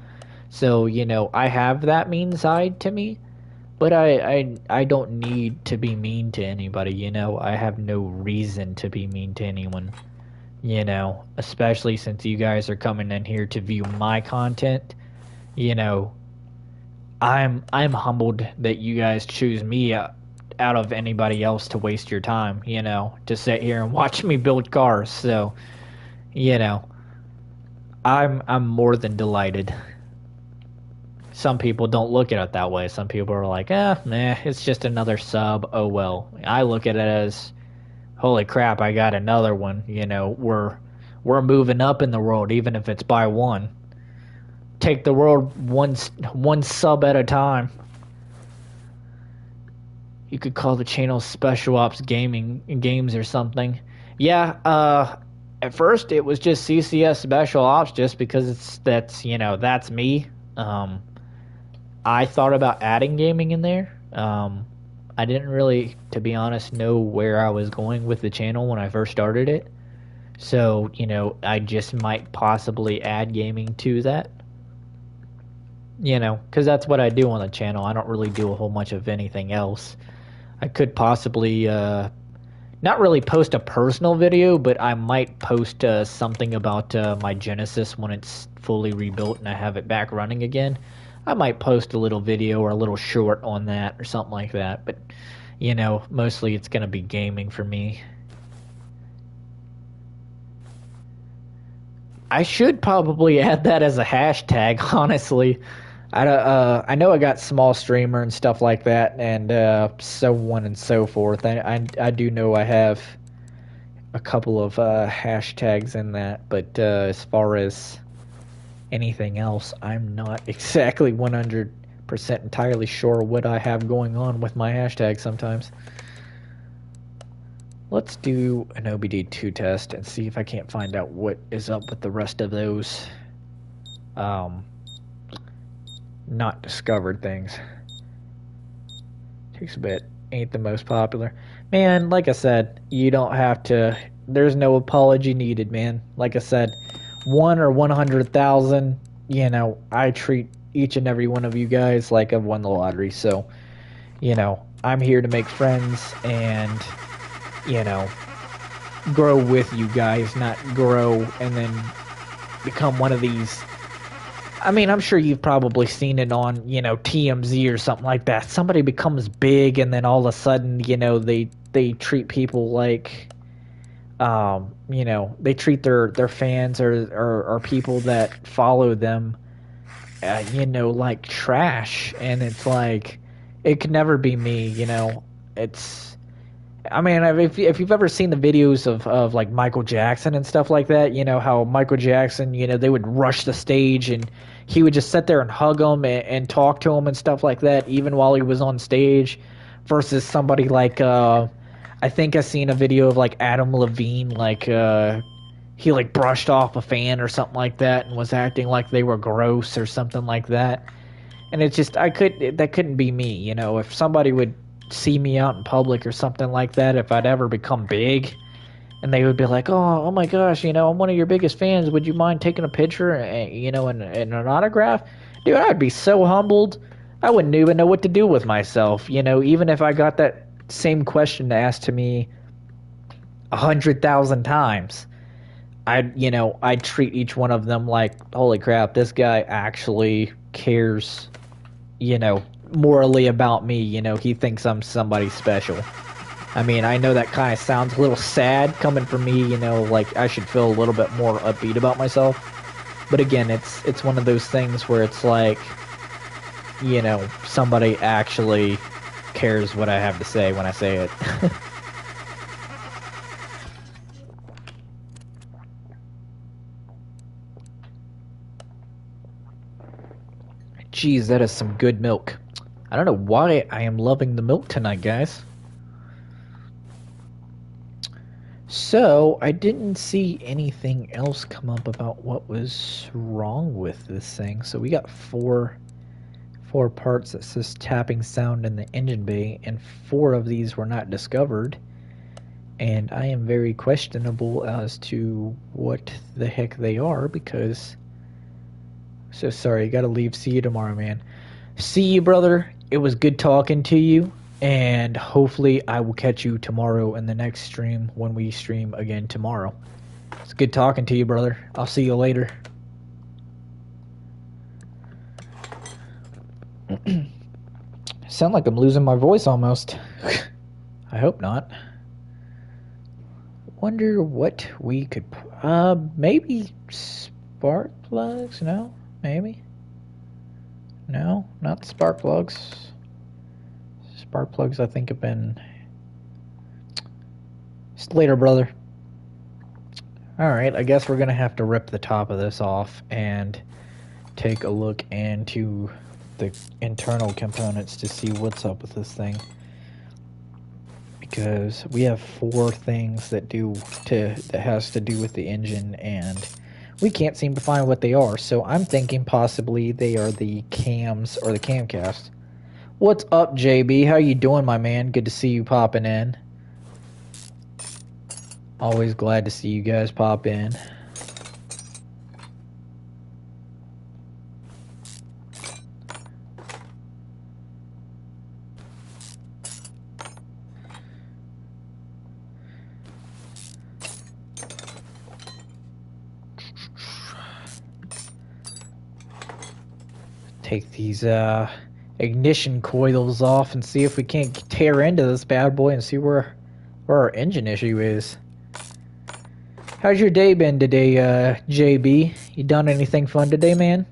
So, you know, I have that mean side to me. But I don't need to be mean to anybody, you know. I have no reason to be mean to anyone, you know, especially since you guys are coming in here to view my content. You know, I'm humbled that you guys choose me out of anybody else to waste your time, you know, to sit here and watch me build cars. So, you know, I'm more than delighted. Some people don't look at it that way. Some people are like, nah, it's just another sub. Oh, well. I look at it as, holy crap, I got another one. You know, we're moving up in the world, even if it's by 1. Take the world one sub at a time. You could call the channel Special Ops Games or something. Yeah, at first it was just CCS Special Ops just because that's me. I thought about adding gaming in there. I didn't really, to be honest, know where I was going with the channel when I first started it. So, you know, I just might possibly add gaming to that. You know, because that's what I do on the channel. I don't really do a whole much of anything else. I could possibly, not really post a personal video, but I might post something about my Genesis when it's fully rebuilt and I have it back running again. I might post a little video or a little short on that or something like that. But, you know, mostly it's going to be gaming for me. I should probably add that as a hashtag, honestly. I know I got small streamer and stuff like that, and so on and so forth. I do know I have a couple of hashtags in that, but as far as anything else, I'm not exactly 100% entirely sure what I have going on with my hashtags sometimes. Let's do an OBD2 test and see if I can't find out what is up with the rest of those not discovered things. Takes a bit. Ain't the most popular. Man, like I said, you don't have to, there's no apology needed, man. Like I said, 1 or 100,000, you know, I treat each and every one of you guys like I've won the lottery. So, you know, I'm here to make friends and, you know, grow with you guys, not grow and then become one of these. I mean, I'm sure you've probably seen it on, you know, TMZ or something like that. Somebody becomes big and then all of a sudden, you know, they treat people like, you know, they treat their fans or people that follow them, you know, like trash. And it's like, it could never be me, you know. It's, I mean, if you've ever seen the videos of like Michael Jackson and stuff like that, you know how Michael Jackson, you know, they would rush the stage and he would just sit there and hug them and talk to them and stuff like that, even while he was on stage, versus somebody like, I think I seen a video of like Adam Levine, like, he like brushed off a fan or something like that and was acting like they were gross or something like that. And it's just, that couldn't be me, you know, if somebody would see me out in public or something like that, if I'd ever become big, and they would be like, oh my gosh, you know, I'm one of your biggest fans, would you mind taking a picture, you know, and an autograph? Dude, I'd be so humbled, I wouldn't even know what to do with myself, you know, even if I got that same question asked to me 100,000 times. I'd treat each one of them like, holy crap, this guy actually cares, you know, morally about me. You know, he thinks I'm somebody special. I mean, I know that kind of sounds a little sad coming from me, you know, like I should feel a little bit more upbeat about myself. But again, it's one of those things where it's like, you know, somebody actually cares what I have to say when I say it. Jeez, that is some good milk. I don't know why I am loving the milk tonight, guys. So, I didn't see anything else come up about what was wrong with this thing. So we got four parts that says tapping sound in the engine bay, and 4 of these were not discovered. And I am very questionable as to what the heck they are, because... So sorry, gotta leave. See you tomorrow, man. See you, brother. It was good talking to you, and hopefully I will catch you tomorrow in the next stream when we stream again tomorrow. It's good talking to you, brother. I'll see you later. Sound like I'm losing my voice almost. I hope not. Wonder what we could... maybe spark plugs? No? Maybe? No, not the spark plugs. Spark plugs, I think, have been... Later, brother. Alright, I guess we're gonna have to rip the top of this off and take a look into the internal components to see what's up with this thing. Because we have 4 things that has to do with the engine, and we can't seem to find what they are. So I'm thinking possibly they are the cams or the camcast. What's up, JB? How you doing, my man? Good to see you popping in. Always glad to see you guys pop in. Take these ignition coils off and see if we can't tear into this bad boy and see where our engine issue is. How's your day been today, JB? You done anything fun today, man?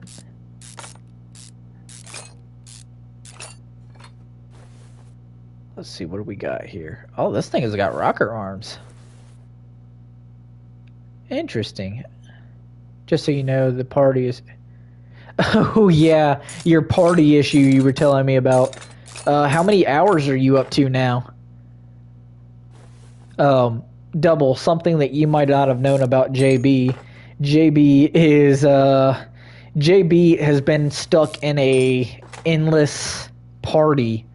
Let's see, what do we got here? Oh, this thing has got rocker arms. Interesting. Just so you know, the party is... Oh, yeah, your party issue you were telling me about. How many hours are you up to now? Double, something that you might not have known about JB. JB has been stuck in a endless party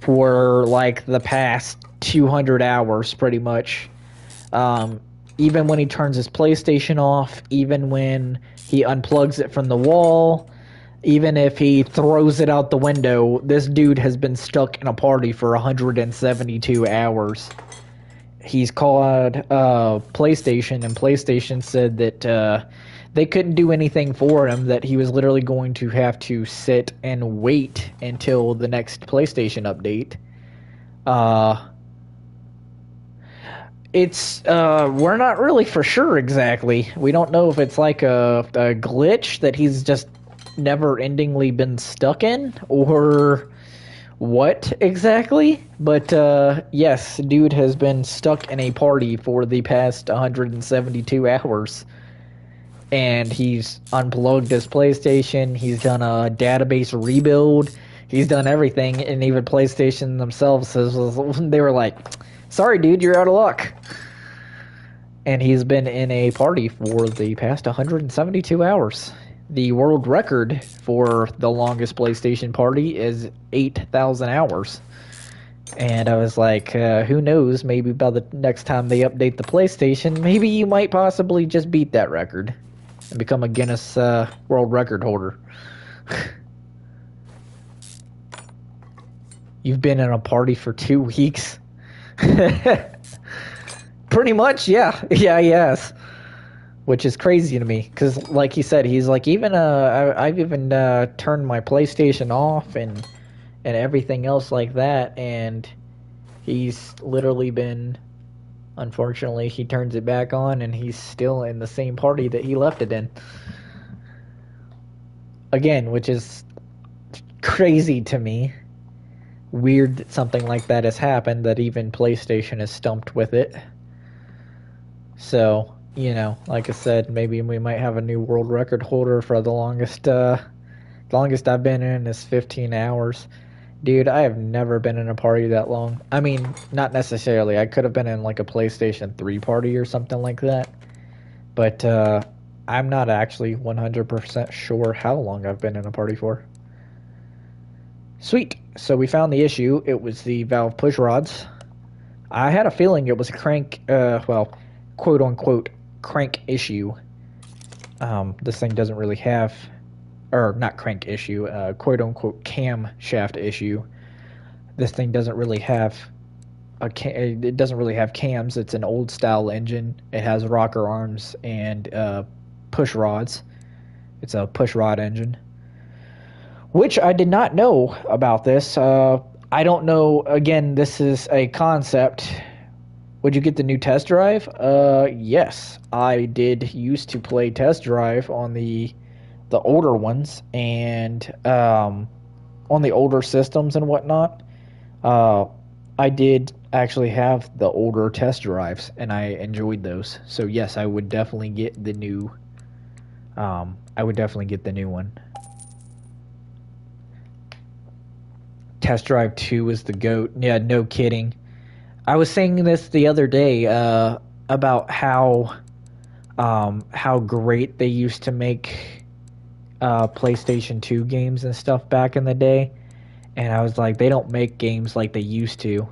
for, like, the past 200 hours, pretty much. Even when he turns his PlayStation off, even when he unplugs it from the wall, Even if he throws it out the window, this dude has been stuck in a party for 172 hours. He's called PlayStation, and PlayStation said that they couldn't do anything for him, that he was literally going to have to sit and wait until the next PlayStation update. We're not really for sure exactly. We don't know if it's like a glitch that he's just never-endingly been stuck in, or what exactly. But yes, dude has been stuck in a party for the past 172 hours. And he's unplugged his PlayStation, he's done a database rebuild, he's done everything, and even PlayStation themselves says, they were like, sorry dude, you're out of luck. And he's been in a party for the past 172 hours. The world record for the longest PlayStation party is 8,000 hours. And I was like, who knows, maybe by the next time they update the PlayStation, maybe you might possibly just beat that record and become a Guinness World Record holder. You've been in a party for 2 weeks? Pretty much, yeah. Yeah, yes. Which is crazy to me, because like he said, he's like, even I've even turned my PlayStation off and everything else like that, and he's literally been, unfortunately, he turns it back on and he's still in the same party that he left it in. Again, which is crazy to me. Weird that something like that has happened, that even PlayStation is stumped with it. So, you know, like I said, maybe we might have a new world record holder for the longest I've been in is 15 hours. Dude, I have never been in a party that long. I mean, not necessarily. I could have been in like a PlayStation 3 party or something like that. But I'm not actually 100% sure how long I've been in a party for. Sweet. So we found the issue. It was the valve push rods. I had a feeling it was a crank, quote unquote, crank issue. This thing doesn't really have, or not crank issue, quote unquote cam shaft issue. This thing doesn't really have it doesn't really have cams. It's an old style engine. It has rocker arms and push rods. It's a push rod engine, which I did not know about this. I don't know. Again, this is a concept. Would you get the new Test Drive? Yes, I did used to play Test Drive on the older ones, and on the older systems and whatnot. I did actually have the older Test Drives, and I enjoyed those. So yes, I would definitely get the new. I would definitely get the new one. Test Drive 2 is the GOAT. Yeah, no kidding. I was saying this the other day about how great they used to make PlayStation 2 games and stuff back in the day. And I was like, they don't make games like they used to.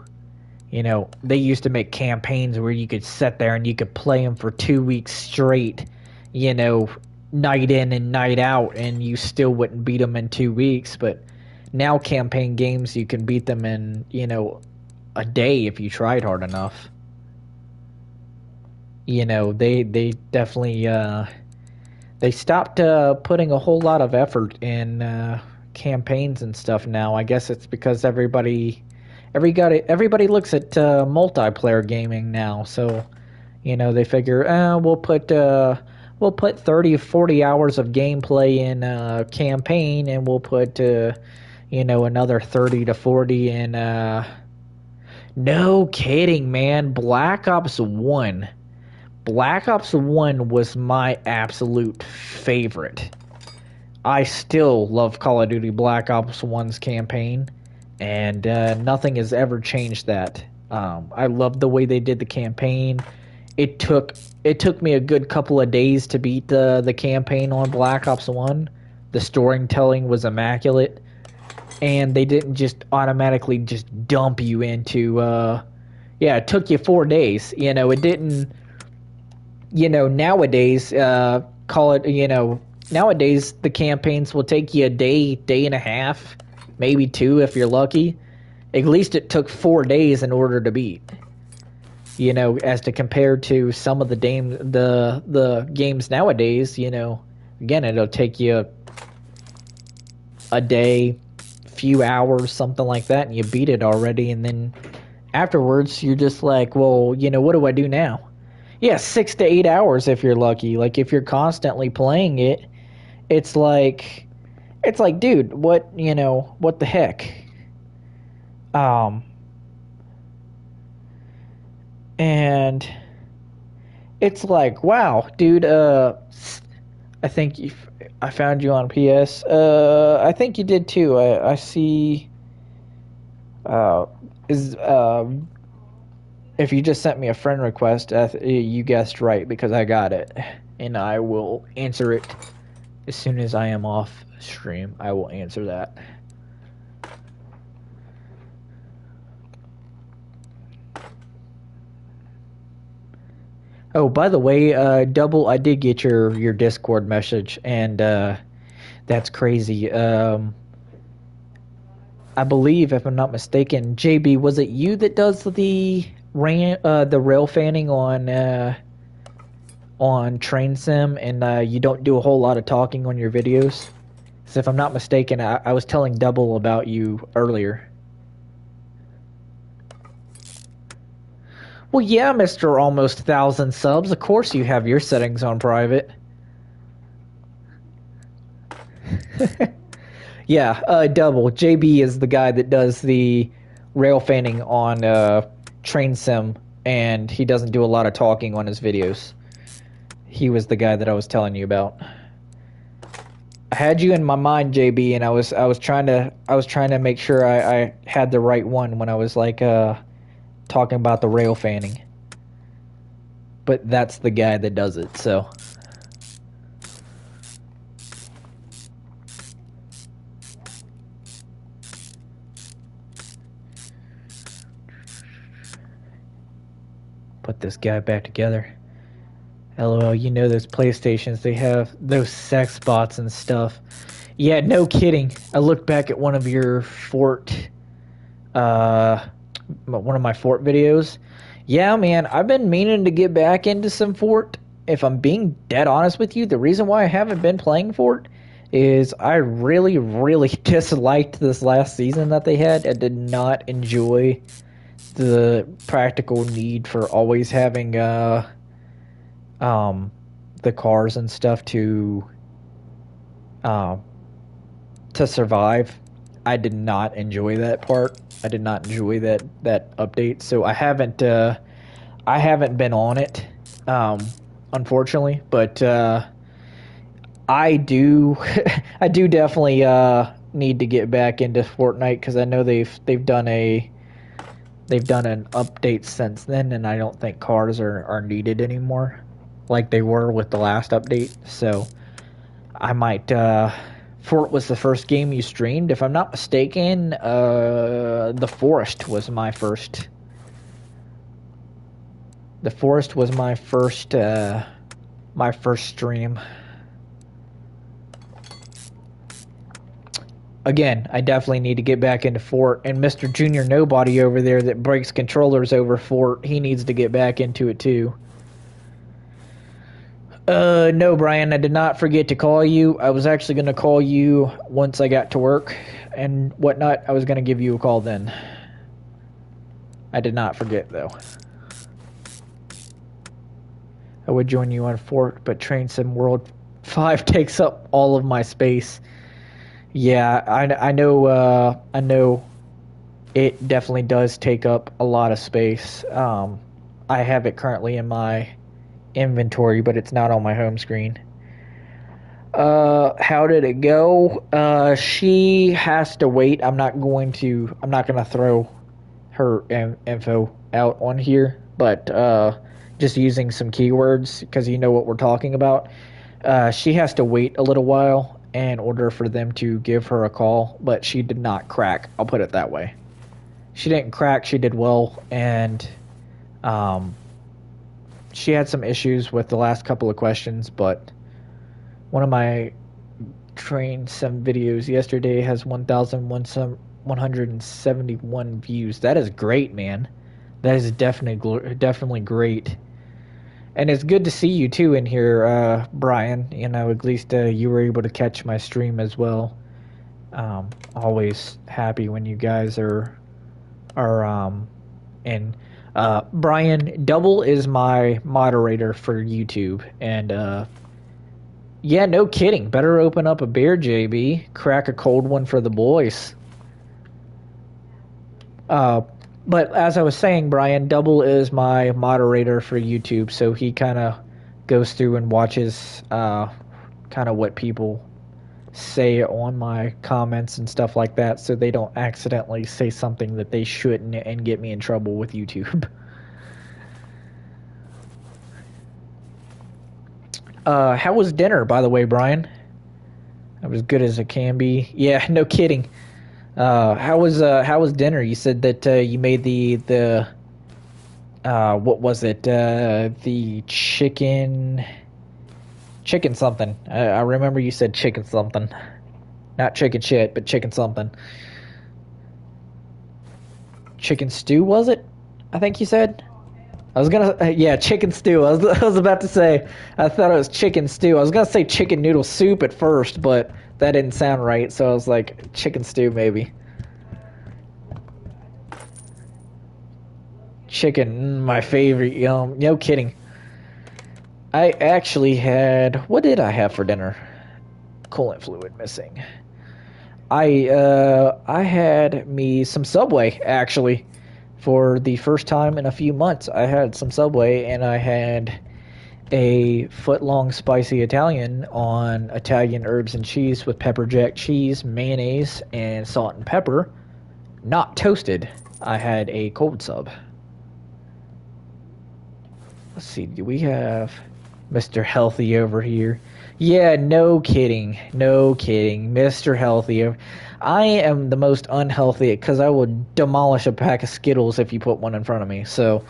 You know, they used to make campaigns where you could sit there and you could play them for 2 weeks straight, you know, night in and night out, and you still wouldn't beat them in 2 weeks. But now campaign games, you can beat them in, you know, a day if you tried hard enough. You know, they definitely they stopped putting a whole lot of effort in campaigns and stuff now. I guess it's because everybody looks at multiplayer gaming now. So, you know, they figure, we'll put 30 or 40 hours of gameplay in a campaign, and we'll put you know, another 30 to 40 in no kidding, man. Black Ops 1. Black Ops 1 was my absolute favorite. I still love Call of Duty Black Ops 1's campaign, and nothing has ever changed that. I loved the way they did the campaign. It took me a good couple of days to beat the campaign on Black Ops 1. The storytelling was immaculate. And they didn't just automatically just dump you into, it took you 4 days. You know, it didn't, you know, nowadays, call it, you know, nowadays the campaigns will take you a day, day and a half, maybe 2 if you're lucky. At least it took 4 days in order to beat. You know, as to compare to some of the games nowadays, you know, again, it'll take you a day, few hours, something like that, and you beat it already, and then afterwards you're just like, well, you know, what do I do now? Yeah, 6 to 8 hours if you're lucky. Like if you're constantly playing it, it's like dude, what, you know, what the heck? And it's like, wow, dude, I think I found you on PS. I think you did too. I see. Is if you just sent me a friend request, you guessed right because I got it, and I will answer it as soon as I am off stream. I will answer that. Oh, by the way, Double, I did get your Discord message, and that's crazy. I believe, if I'm not mistaken, JB, was it you that does the rail fanning on Train Sim, and you don't do a whole lot of talking on your videos? So if I'm not mistaken, I was telling Double about you earlier. Well, yeah, Mr. Almost 1,000 subs. Of course you have your settings on private. Yeah, Double. JB is the guy that does the rail fanning on Train Sim, and he doesn't do a lot of talking on his videos. He was the guy that I was telling you about. I had you in my mind, JB, and I was trying to make sure I had the right one when I was like talking about the rail fanning. But that's the guy that does it, so. Put this guy back together. LOL, you know those PlayStations, they have those sex bots and stuff. Yeah, no kidding. I looked back at one of your Fort, one of my Fort videos. Yeah, man, I've been meaning to get back into some Fort. If I'm being dead honest with you, the reason why I haven't been playing Fort is I really, really disliked this last season that they had. I did not enjoy the practical need for always having the cars and stuff to survive. I did not enjoy that part. I did not enjoy that update. So I haven't been on it, unfortunately. But I do I do definitely need to get back into Fortnite because I know they've done an update since then, and I don't think cars are needed anymore like they were with the last update. So I might Fort was the first game you streamed, if I'm not mistaken. The Forest was my first. The Forest was my first stream. Again, I definitely need to get back into Fort, and Mr. Junior Nobody over there that breaks controllers over Fort, he needs to get back into it too. No, Brian, I did not forget to call you. I was actually going to call you once I got to work and whatnot. I was going to give you a call then. I did not forget, though. I would join you on Fort, but Train Sim World 5 takes up all of my space. Yeah, I know it definitely does take up a lot of space. I have it currently in my inventory, but it's not on my home screen. How did it go? She has to wait. I'm not gonna throw her info out on here, but just using some keywords because you know what we're talking about. She has to wait a little while in order for them to give her a call, but she did not crack. I'll put it that way. She didn't crack. She did well, and she had some issues with the last couple of questions, but One of my Train Sim videos yesterday has 1,171 views. That is great, man. That is definitely great. And it's good to see you too in here, Brian. You know, at least you were able to catch my stream as well. Always happy when you guys are in. Brian Double is my moderator for YouTube, and yeah, no kidding. Better open up a beer, JB. Crack a cold one for the boys. But as I was saying, Brian Double is my moderator for YouTube, so he kind of goes through and watches kind of what people say on my comments and stuff like that, so they don't accidentally say something that they shouldn't and get me in trouble with YouTube. How was dinner, by the way, Brian? That was good as it can be. Yeah, no kidding. How was dinner? You said that you made the what was it? The chicken something. I remember you said chicken something. Not chicken shit, but chicken something. Chicken stew, was it? I think you said. I was gonna, yeah, chicken stew. I was about to say, I thought it was chicken stew. I was gonna say chicken noodle soup at first, but that didn't sound right, so I was like, chicken stew maybe. Chicken, my favorite. No kidding. I actually had, what did I have for dinner? Coolant fluid missing. I had me some Subway actually. For the first time in a few months, I had some Subway, and I had a foot-long spicy Italian on Italian herbs and cheese with pepper jack cheese, mayonnaise, and salt and pepper. Not toasted. I had a cold sub. Let's see, do we have Mr. Healthy over here? Yeah, no kidding. No kidding. Mr. Healthy. I am the most unhealthy because I would demolish a pack of Skittles if you put one in front of me. So,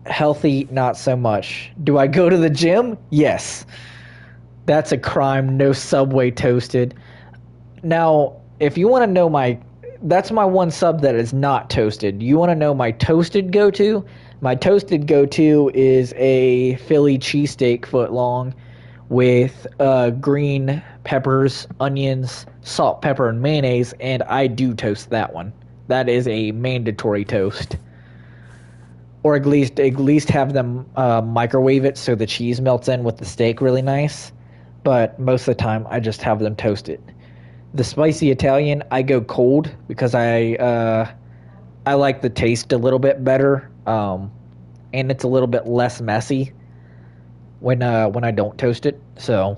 healthy, not so much. Do I go to the gym? Yes. That's a crime. No Subway toasted. Now, if you want to know that's my one sub that is not toasted. You want to know my toasted go-to? My toasted go-to is a Philly cheesesteak foot long with green peppers, onions, salt, pepper, and mayonnaise, and I do toast that one. That is a mandatory toast. Or at least have them microwave it so the cheese melts in with the steak really nice. But most of the time, I just have them toasted. The spicy Italian, I go cold because I like the taste a little bit better, and it's a little bit less messy when I don't toast it. So,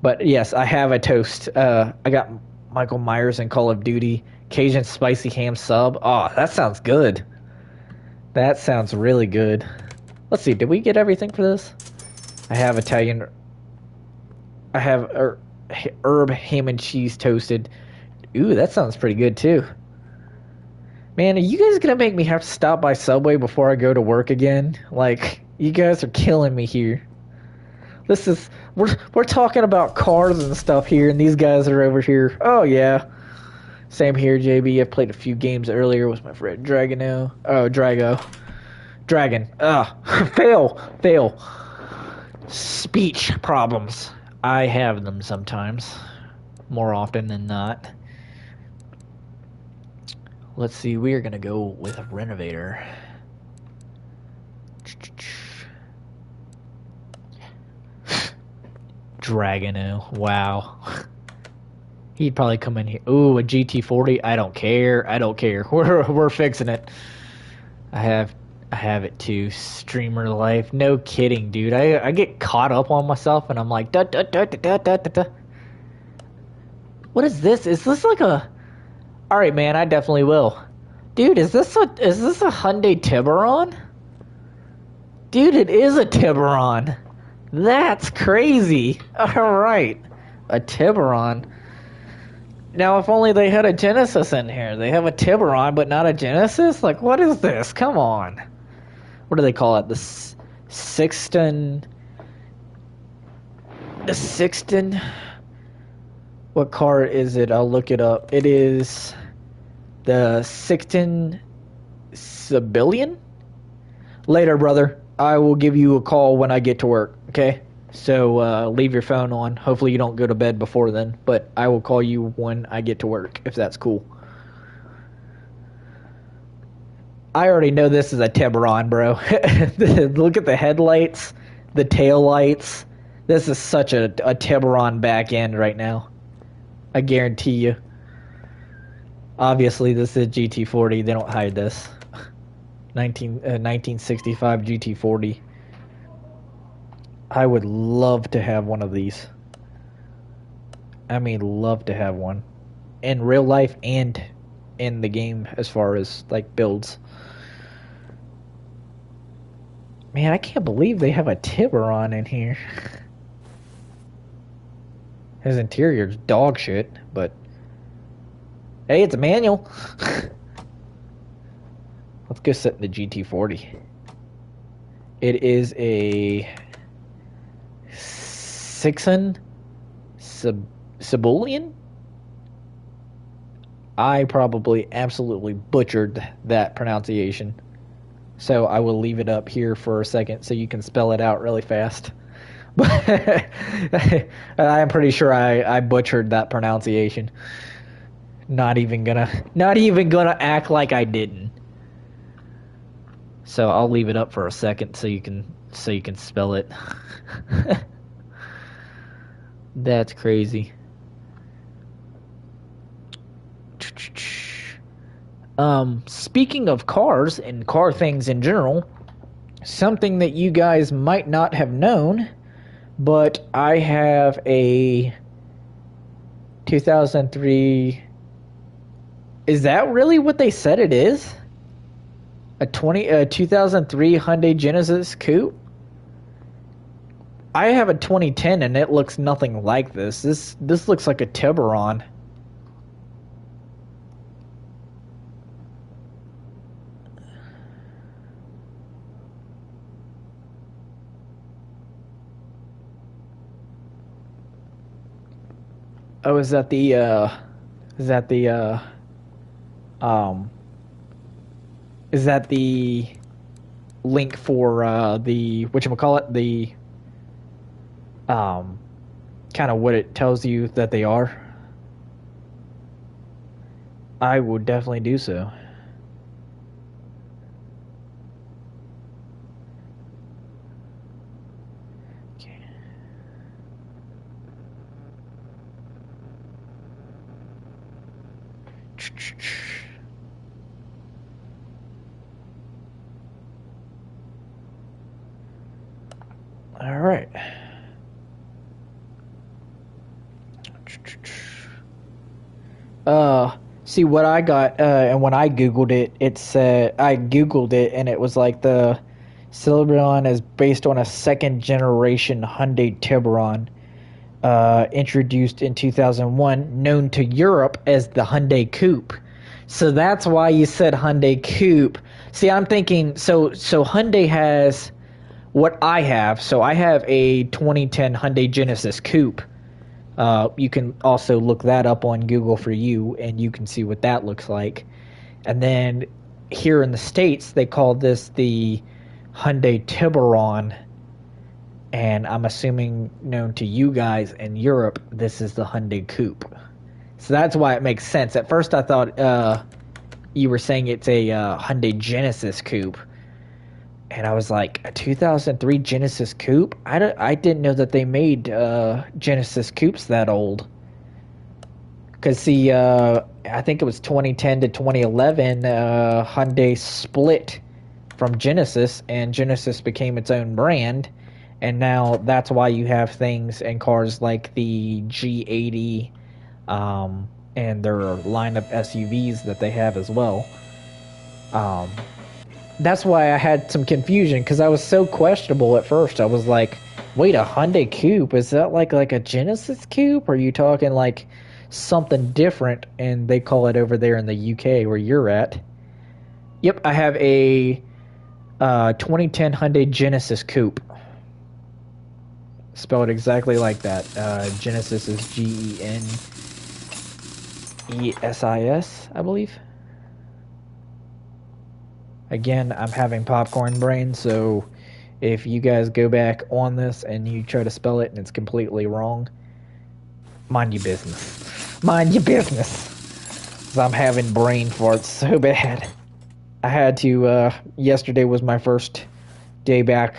but yes, I have a toast. I got Michael Myers in Call of Duty Cajun spicy ham sub. Oh, that sounds good. That sounds really good. Let's see, did we get everything for this? I have Italian. I have herb ham and cheese toasted. Ooh, that sounds pretty good too. Man, are you guys gonna make me have to stop by Subway before I go to work again? Like, you guys are killing me here. We're talking about cars and stuff here, and these guys are over here. Oh yeah, same here, JB. I played a few games earlier with my friend Dragono. Oh, Dragon. Fail. Speech problems. I have them sometimes, more often than not. Let's see. We are gonna go with a renovator. Dragono. Wow. He'd probably come in here. Ooh, a GT40. I don't care. We're fixing it. I have it too. Streamer life. No kidding, dude. I get caught up on myself and I'm like, da da da da da da da. What is this? Is this like a? All right, man. I definitely will. Dude, is this a Hyundai Tiburon? Dude, it is a Tiburon. That's crazy. Alright. A Tiburon. Now, if only they had a Genesis in here. They have a Tiburon, but not a Genesis? Like, what is this? Come on. What do they call it? The Sixton... The Sixton. What car is it? I'll look it up. It is the Sixton Civilian. Later, brother. I will give you a call when I get to work, okay? So leave your phone on. Hopefully you don't go to bed before then, but I will call you when I get to work, if that's cool. I already know this is a Tiburon, bro. Look at the headlights, the tail lights. This is such a Tiburon back end right now. I guarantee you. Obviously, this is GT40. They don't hide this. 1965 GT40. I would love to have one of these. I mean, love to have one. In real life and in the game as far as, like, builds. Man, I can't believe they have a Tiburon in here. His interior's dog shit, but... Hey, it's a manual. Let's go sit in the GT40. It is a... Sixon Civilian? I probably absolutely butchered that pronunciation. So I will leave it up here for a second so you can spell it out really fast. But I'm pretty sure I butchered that pronunciation. Not even gonna act like I didn't. So I'll leave it up for a second so you can spell it. That's crazy. Speaking of cars and car things in general, something that you guys might not have known, but I have a 2003... Is that really what they said it is? A 2003 Hyundai Genesis Coupe? I have a 2010 and it looks nothing like this. This looks like a Tiburon. Oh, is that the link for the whatchamacallit, the kind of what it tells you that they are? I would definitely do so. Okay. All right. See what I got, and when I Googled it, it said, I Googled it, and it was like the Celeron is based on a second generation Hyundai Tiburon, introduced in 2001, known to Europe as the Hyundai Coupe. So that's why you said Hyundai Coupe. See, I'm thinking, so Hyundai has what I have. So I have a 2010 Hyundai Genesis Coupe. You can also look that up on Google for you, and you can see what that looks like. And then here in the States, they call this the Hyundai Tiburon. And I'm assuming, known to you guys in Europe, this is the Hyundai Coupe. So that's why it makes sense. At first I thought you were saying it's a Hyundai Genesis Coupe. And I was like, a 2003 Genesis Coupe? I didn't know that they made Genesis Coupes that old. Because, see, I think it was 2010 to 2011, Hyundai split from Genesis, and Genesis became its own brand. And now that's why you have things and cars like the G80 and their line of SUVs that they have as well. That's why I had some confusion, because I was so questionable at first. I was like, wait, a Hyundai Coupe? Is that like a Genesis Coupe? Or are you talking like something different, and they call it over there in the UK where you're at? Yep, I have a 2010 Hyundai Genesis Coupe. spelled exactly like that. Genesis is Genesis, I believe. Again, I'm having popcorn brain, so if you guys go back on this and you try to spell it and it's completely wrong, mind your business. Mind your business. 'Cause I'm having brain farts so bad. I had to, yesterday was my first day back,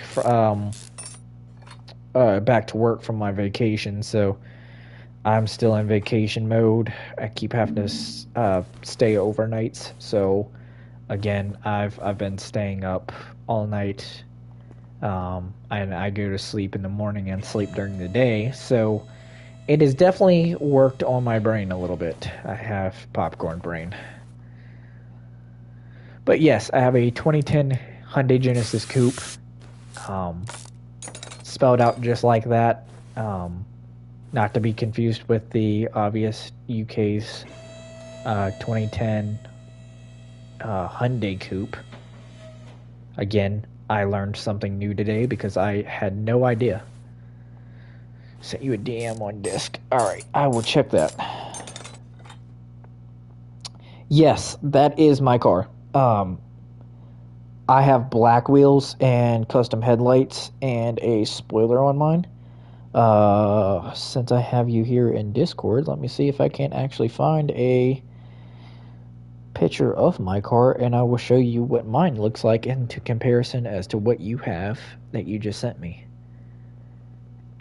back to work from my vacation, so I'm still in vacation mode. I keep having to stay overnights, so again, I've been staying up all night, and I go to sleep in the morning and sleep during the day, so it has definitely worked on my brain a little bit. I have popcorn brain. But yes, I have a 2010 Hyundai Genesis Coupe, spelled out just like that. Not to be confused with the obvious UK's 2010 Hyundai Coupe. Again, I learned something new today because I had no idea. Sent you a DM on disc. Alright, I will check that. Yes, that is my car. I have black wheels and custom headlights and a spoiler on mine. Since I have you here in Discord, let me see if I can actually find a picture of my car, and I will show you what mine looks like into comparison as to what you have that you just sent me.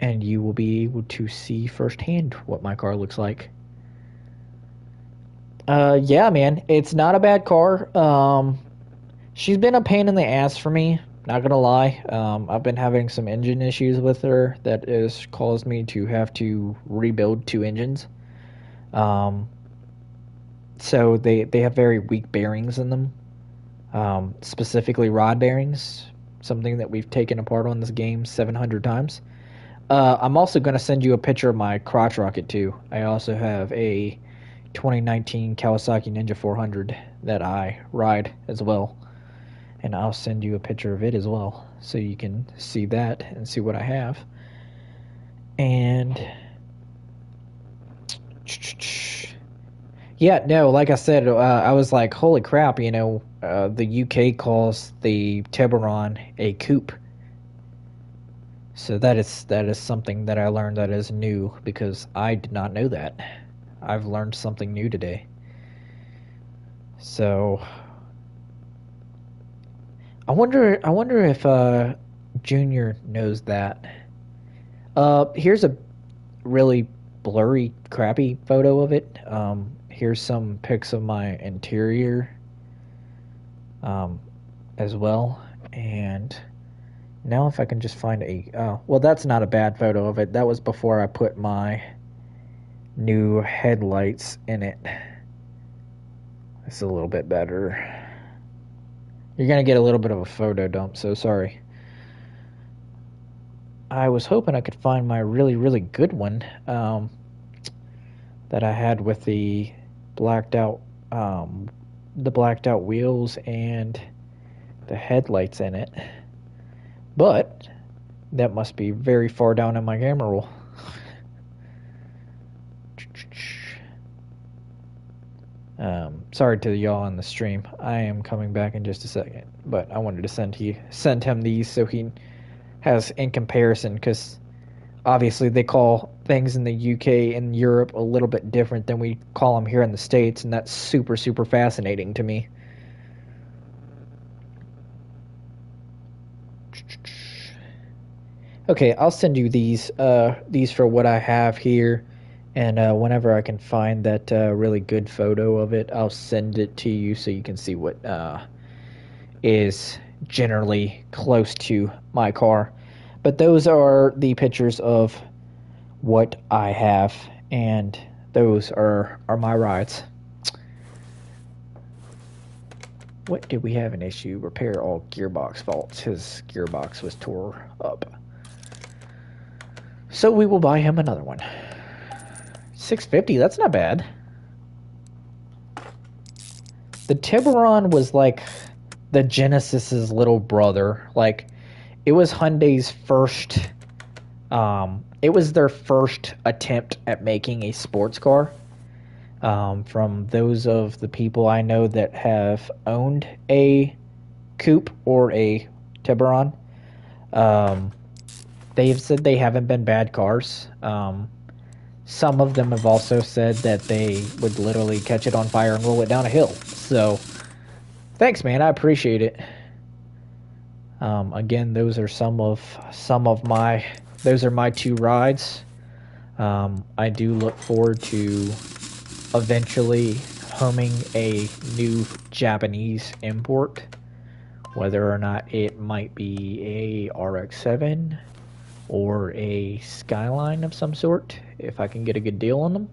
And you will be able to see firsthand what my car looks like. Yeah, man, it's not a bad car. She's been a pain in the ass for me, not gonna lie. I've been having some engine issues with her that has caused me to have to rebuild 2 engines. So they have very weak bearings in them, specifically rod bearings, something that we've taken apart on this game 700 times. I'm also going to send you a picture of my crotch rocket too. I also have a 2019 Kawasaki Ninja 400 that I ride as well, and I'll send you a picture of it as well so you can see that and see what I have. And yeah, no, like I said, I was like, holy crap, the UK calls the Tiburon a coupe. So that is something that I learned that is new because I did not know that. I've learned something new today. So I wonder if Junior knows that. Here's a really blurry, crappy photo of it. Here's some pics of my interior as well, and now if I can just find well, that's not a bad photo of it. That was before I put my new headlights in it. It's a little bit better. You're gonna get a little bit of a photo dump, so sorry. I was hoping I could find my really, really good one that I had with the blacked out wheels and the headlights in it. But that must be very far down in my camera roll. Sorry to y'all on the stream. I am coming back in just a second, but I wanted to send him these so he has in comparison, because obviously they call things in the UK and Europe a little bit different than we call them here in the States, and that's super, super fascinating to me. Okay, I'll send you these for what I have here, and whenever I can find that really good photo of it, I'll send it to you so you can see what is generally close to my car. But those are the pictures of what I have, and those are my rides. What did we have an issue? Repair all gearbox faults. His gearbox was tore up. So we will buy him another one. $650, that's not bad. The Tiburon was like the Genesis's little brother. Like, it was Hyundai's first It was their first attempt at making a sports car. From those of the people I know that have owned a coupe or a Tiburon, um, they've said they haven't been bad cars. Some of them have also said that they would literally catch it on fire and roll it down a hill. So, thanks, man. I appreciate it. Again, those are some of my those are my two rides. I do look forward to eventually homing a new Japanese import, whether or not it might be a RX-7 or a Skyline of some sort, if I can get a good deal on them.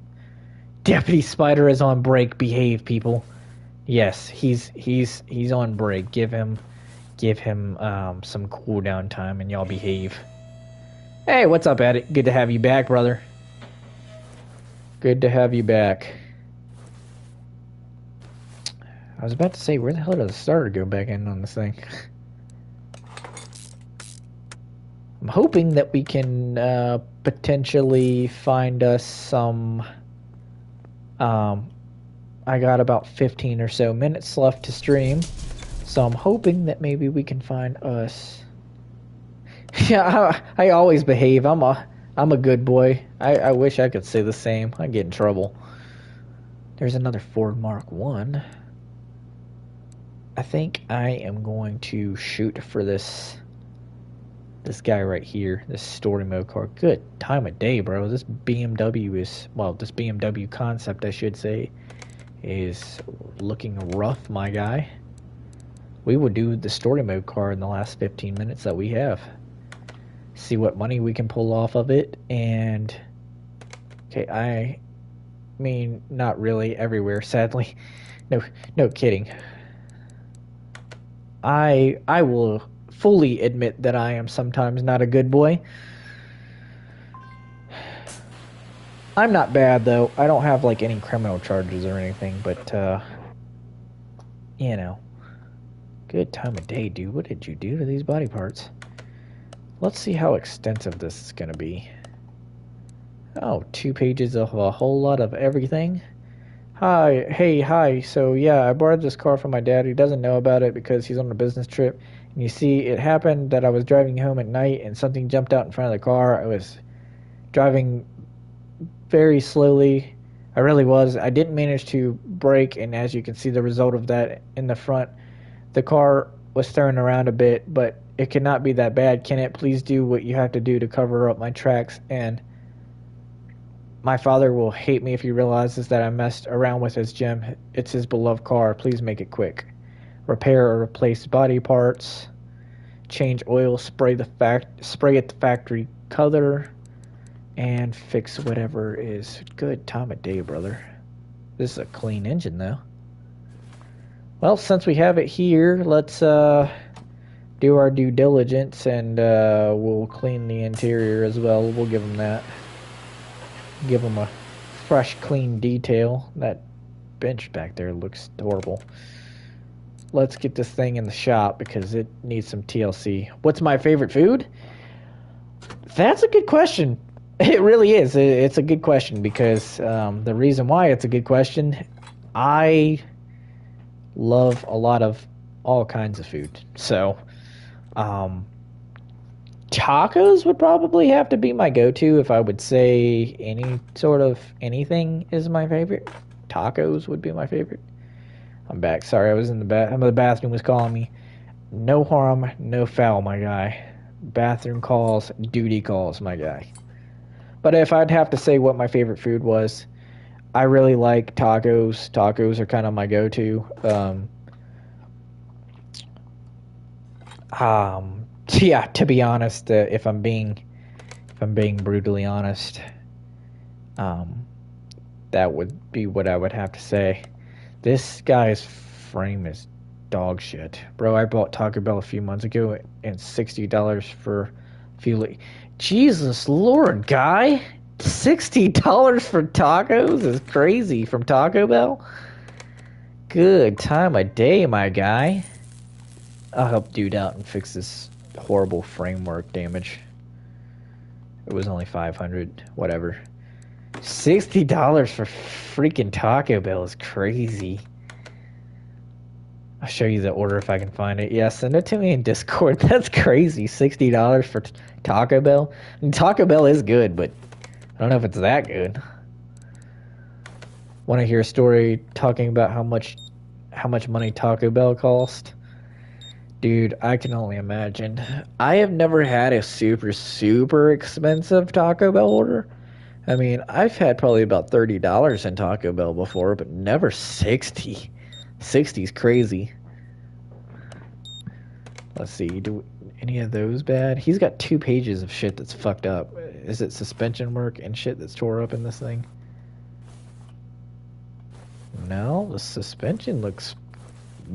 Deputy Spider is on break. Behave, people. Yes, he's on break. Give him some cooldown time, and y'all behave. Hey, what's up, Addict? Good to have you back, brother. Good to have you back. I was about to say, where the hell did the starter go back in on this thing? I'm hoping that we can potentially find us some... I got about 15 or so minutes left to stream, so I'm hoping that maybe we can find us... Yeah, I always behave. I'm a good boy. I wish I could say the same. I get in trouble. There's another Ford Mark 1. I think I am going to shoot for this guy right here, this story mode car. Good time of day, bro. This BMW is, well, this BMW concept, I should say, is looking rough, my guy. We will do the story mode car in the last 15 minutes that we have. See what money we can pull off of it, and okay, I mean, not really everywhere, sadly. No kidding. I will fully admit that I am sometimes not a good boy. I'm not bad, though. I don't have, like, any criminal charges or anything, but, you know. Good time of day, dude. What did you do to these body parts? Let's see how extensive this is going to be. Oh, 2 pages of a whole lot of everything. Hi. So, yeah, I borrowed this car from my dad. He doesn't know about it because he's on a business trip. And you see, it happened that I was driving home at night and something jumped out in front of the car. I was driving very slowly. I really was. I didn't manage to brake, and as you can see the result of that in the front, the car was throwing around a bit, but it cannot be that bad. Can it? Please do what you have to do to cover up my tracks. And my father will hate me if he realizes that I messed around with his gem. It's his beloved car. Please make it quick. Repair or replace body parts. Change oil. Spray at the factory color. And fix whatever is good time of day, brother. This is a clean engine, though. Well, since we have it here, let's do our due diligence, and we'll clean the interior as well. We'll give them that. Give them a fresh, clean detail. That bench back there looks horrible. Let's get this thing in the shop because it needs some TLC. What's my favorite food? That's a good question. It really is. It's a good question because the reason why it's a good question, I love a lot of all kinds of food. So, tacos would probably have to be my go-to if I would say any sort of anything is my favorite. Tacos would be my favorite. I'm back. Sorry, I was in the the bathroom was calling me. No harm, no foul, my guy. Bathroom calls, duty calls, my guy. But if I'd have to say what my favorite food was, I really like tacos. Tacos are kind of my go-to. Yeah, to be honest, if I'm being brutally honest, that would be what I would have to say. This guy's frame is dog shit, bro. I bought Taco Bell a few months ago and $60 for fuel. Jesus Lord, guy, $60 for tacos is crazy from Taco Bell. Good time of day, my guy. I'll help dude out and fix this horrible framework damage. It was only 500, whatever. $60 for freaking Taco Bell is crazy. I'll show you the order if I can find it. Yeah, send it to me in Discord. That's crazy. $60 for Taco Bell. And Taco Bell is good, but I don't know if it's that good. Want to hear a story talking about how much money Taco Bell cost? Dude, I can only imagine. I have never had a super expensive Taco Bell order. I mean, I've had probably about $30 in Taco Bell before, but never 60. 60's crazy. Let's see, do any of those bad? He's got 2 pages of shit that's fucked up. Is it suspension work and shit that's tore up in this thing? No, the suspension looks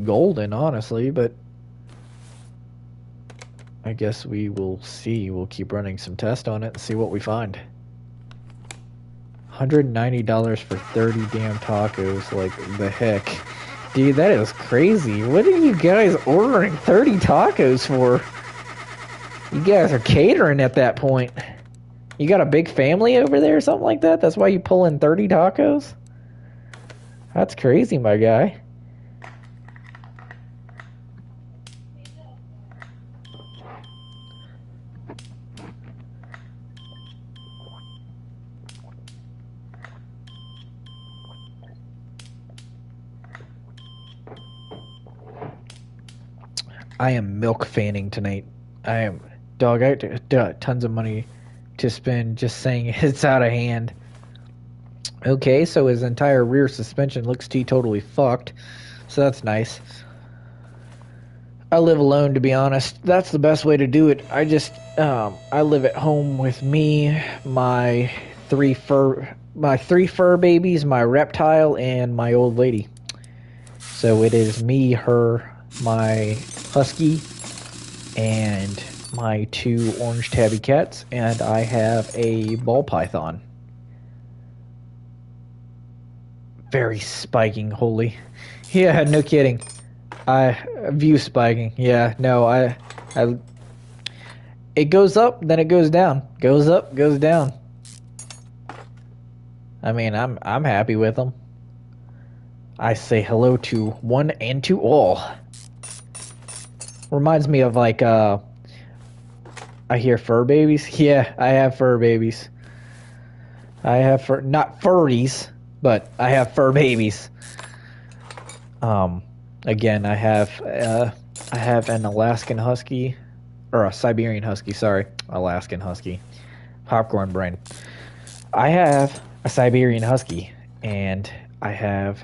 golden, honestly, but I guess we will see. We'll keep running some tests on it and see what we find. $190 for 30 damn tacos, like the heck. Dude, that is crazy. What are you guys ordering 30 tacos for? You guys are catering at that point. You got a big family over there or something like that? That's why you pull in 30 tacos? That's crazy, my guy. I am milk fanning tonight. I am, dog, I got tons of money to spend just saying it's out of hand. Okay, so his entire rear suspension looks totally fucked. So that's nice. I live alone, to be honest. That's the best way to do it. I just, I live at home with me, my three fur babies, my reptile, and my old lady. So it is me, her, my husky, and my 2 orange tabby cats, and I have a ball python. Very spiking, holy. Yeah, no kidding. I view spiking. Yeah, no, I it goes up, then it goes down. Goes up, goes down. I mean, I'm happy with them. I say hello to one and to all. Reminds me of like I hear fur babies. Yeah, I have fur babies. I have not furries, but I have fur babies. Again, I have an Alaskan Husky, or a Siberian Husky, sorry. Alaskan Husky. Popcorn brain. I have a Siberian Husky, and I have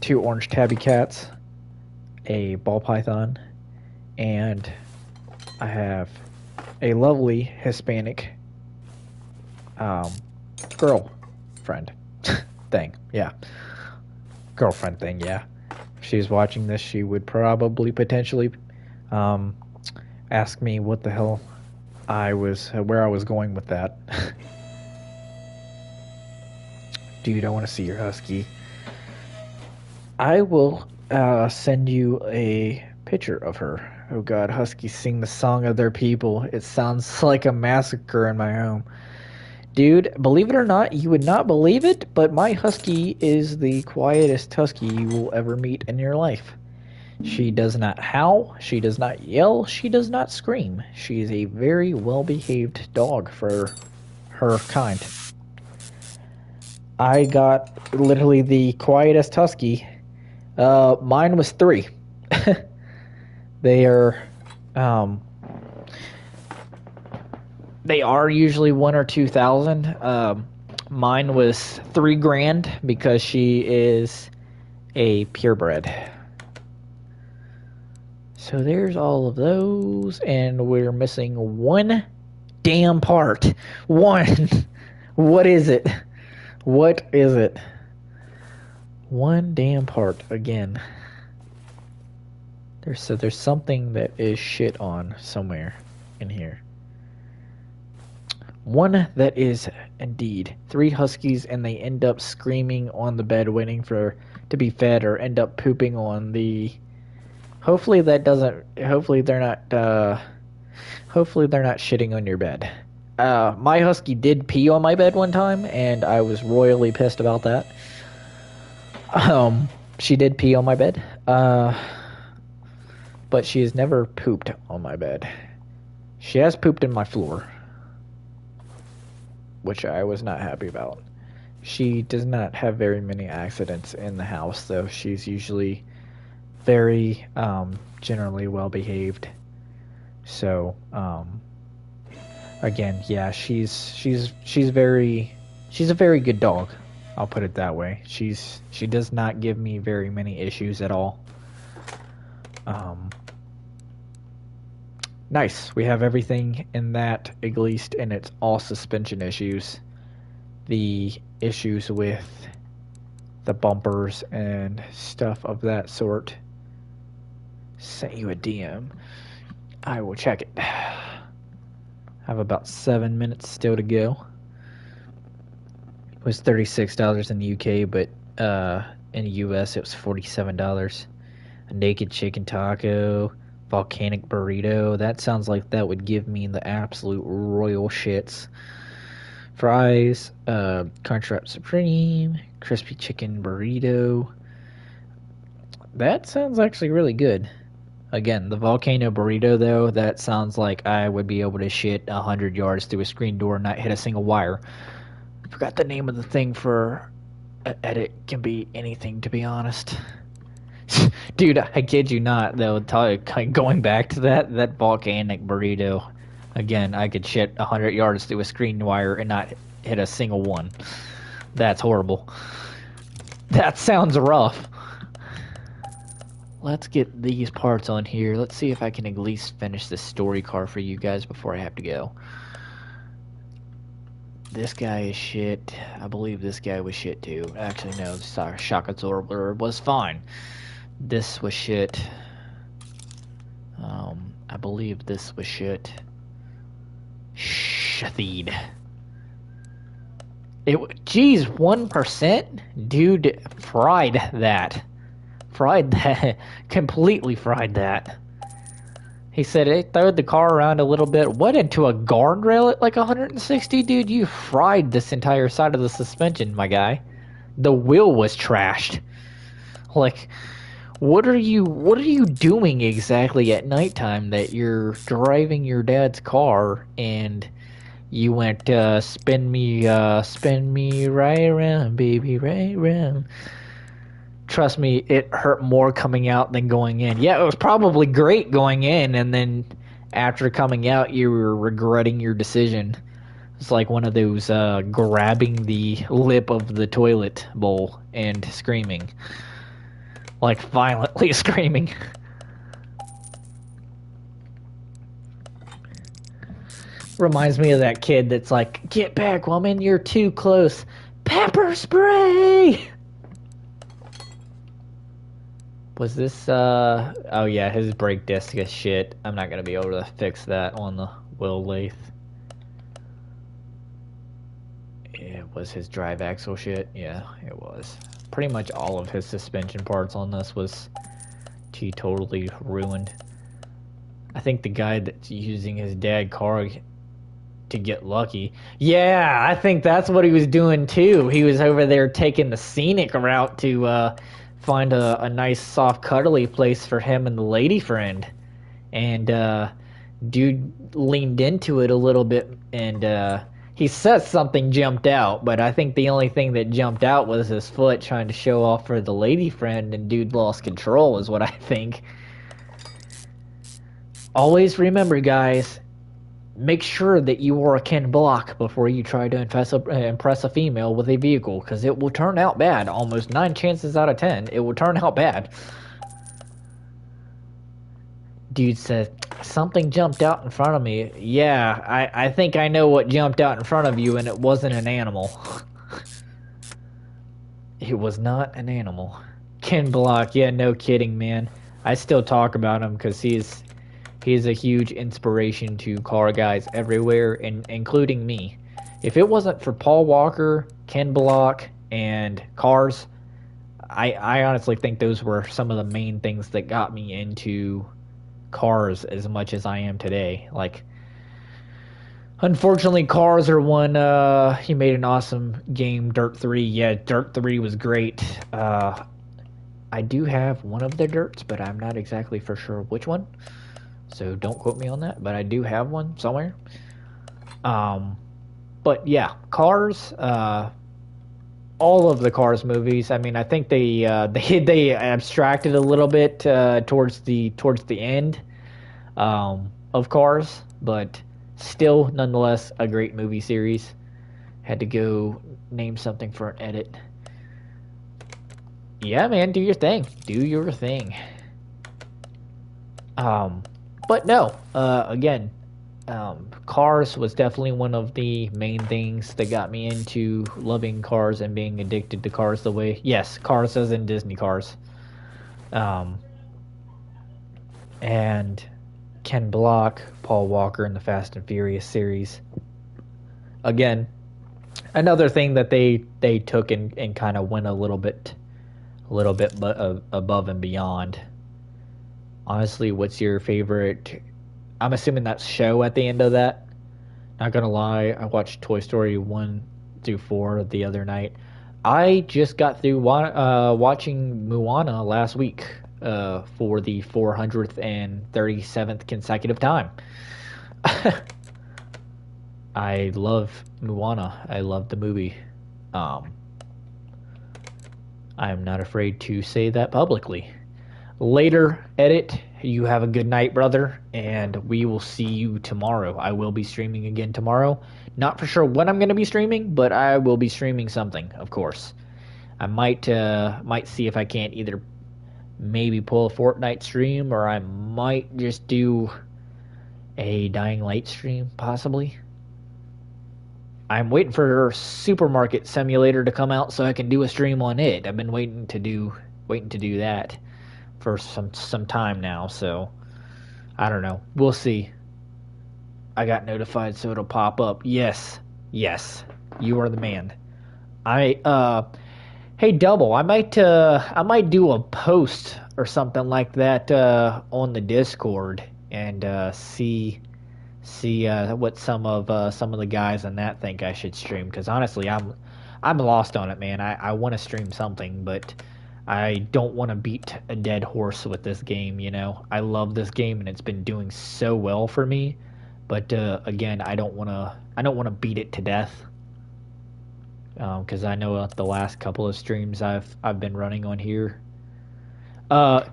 2 orange tabby cats, a ball python, and I have a lovely Hispanic girlfriend thing. Yeah. Girlfriend thing, yeah. If she's watching this, she would probably potentially ask me what the hell where I was going with that. Dude, I want to see your husky. I will send you a picture of her. Oh god, huskies sing the song of their people. It sounds like a massacre in my home. Dude, believe it or not, you would not believe it, but my husky is the quietest husky you will ever meet in your life. She does not howl, she does not yell, she does not scream. She is a very well-behaved dog for her kind. I got literally the quietest husky. Mine was 3. They are usually 1,000 or 2,000. Mine was $3,000 because she is a purebred. So there's all of those, and we're missing 1 damn part. 1. What is it? What is it? 1 damn part again. There's something that is shit on somewhere in here. 1 that is indeed 3 huskies, and they end up screaming on the bed waiting to be fed, or end up pooping on the. Hopefully they're not shitting on your bed. My husky did pee on my bed one time, and I was royally pissed about that. She did pee on my bed, but she has never pooped on my bed. She has pooped in my floor, which I was not happy about. She does not have very many accidents in the house, though. She's usually very generally well behaved. So, again, yeah, she's a very good dog. I'll put it that way. She does not give me very many issues at all. Nice. We have everything in that, at least, and it's all suspension issues. The issues with the bumpers and stuff of that sort. Sent you a DM. I will check it. I have about 7 minutes still to go. It was $36 in the UK, but in the US it was $47. A naked chicken taco, volcanic burrito. That sounds like that would give me the absolute royal shits. Fries, Crunchwrap Supreme, crispy chicken burrito. That sounds actually really good. Again, the volcano burrito, though, that sounds like I would be able to shit 100 yards through a screen door and not hit a single wire. I forgot the name of the thing for edit. Can be anything, to be honest. Dude, I kid you not, though. Going back to that volcanic burrito, again, I could shit 100 yards through a screen wire and not hit a single one. That's horrible. That sounds rough. Let's get these parts on here. Let's see if I can at least finish this story card for you guys before I have to go. This guy is shit. I believe this guy was shit too. Actually, no. Shock Absorber was fine. This was shit. I believe this was shit. Shatheed. Geez, 1%? Dude, fried that. Completely fried that. He said it throwed the car around a little bit. What, into a guardrail at like 160? Dude, you fried this entire side of the suspension, my guy. The wheel was trashed. Like, what are you doing exactly at nighttime that you're driving your dad's car and you went, spin me right around, baby, right around. Trust me, it hurt more coming out than going in. Yeah, it was probably great going in, and then after coming out, you were regretting your decision. It's like one of those grabbing the lip of the toilet bowl and screaming. Like, violently screaming. Reminds me of that kid that's like, get back, woman, you're too close. Pepper spray! Was this, oh yeah, his brake disc is shit. I'm not gonna be able to fix that on the wheel lathe. It was his drive axle shit. Yeah, it was. Pretty much all of his suspension parts on this was totally ruined. I think the guy that's using his dad car to get lucky. Yeah, I think that's what he was doing too. He was over there taking the scenic route to, find a nice soft cuddly place for him and the lady friend, and dude leaned into it a little bit, and he says something jumped out, but I think the only thing that jumped out was his foot trying to show off for the lady friend, and dude lost control is what I think. Always remember, guys, make sure that you are a Ken Block before you try to impress a female with a vehicle, because it will turn out bad. Almost 9 chances out of 10, it will turn out bad. Dude said, something jumped out in front of me. Yeah, I think I know what jumped out in front of you, and it wasn't an animal. It was not an animal. Ken Block, yeah, no kidding, man. I still talk about him because he's a huge inspiration to car guys everywhere, including me. If it wasn't for Paul Walker, Ken Block, and cars, I honestly think those were some of the main things that got me into cars as much as I am today. Like, Unfortunately, Cars are one. He made an awesome game, Dirt 3. Yeah, Dirt 3 was great. I do have one of their Dirts, but I'm not exactly for sure which one. So don't quote me on that, but I do have one somewhere. Um, but yeah, Cars. All of the Cars movies. I mean, I think they abstracted a little bit towards the end of Cars, but still, nonetheless, a great movie series. Had to go name something for an edit. Yeah, man, do your thing. Do your thing. Um, but no, again, Cars was definitely one of the main things that got me into loving cars and being addicted to cars the way. Yes, Cars as in Disney Cars. Um, and Ken Block, Paul Walker in the Fast and Furious series. Again, another thing that they took and kind of went a little bit above and beyond. Honestly, what's your favorite? I'm assuming that's show at the end of that. Not gonna lie, I watched Toy Story 1 through 4 the other night. I just got through watching Moana last week for the 437th consecutive time. I love Moana. I love the movie. Um, I'm not afraid to say that publicly. Later, edit. You have a good night, brother, and we will see you tomorrow. I will be streaming again tomorrow. Not for sure when I'm going to be streaming, but I will be streaming something, of course. I might see if I can't either maybe pull a Fortnite stream, or I might just do a Dying Light stream, possibly. I'm waiting for Supermarket Simulator to come out so I can do a stream on it. I've been waiting to do that for some time now, so I don't know. We'll see. I got notified so it'll pop up. Yes. Yes. You are the man. I Hey Double, I might do a post or something like that on the Discord and see what some of the guys on that think I should stream, cuz honestly I'm lost on it, man. I want to stream something, but I don't want to beat a dead horse with this game, you know. I love this game and it's been doing so well for me, but again, I don't want to beat it to death. Because I know the last couple of streams I've been running on here. Uh,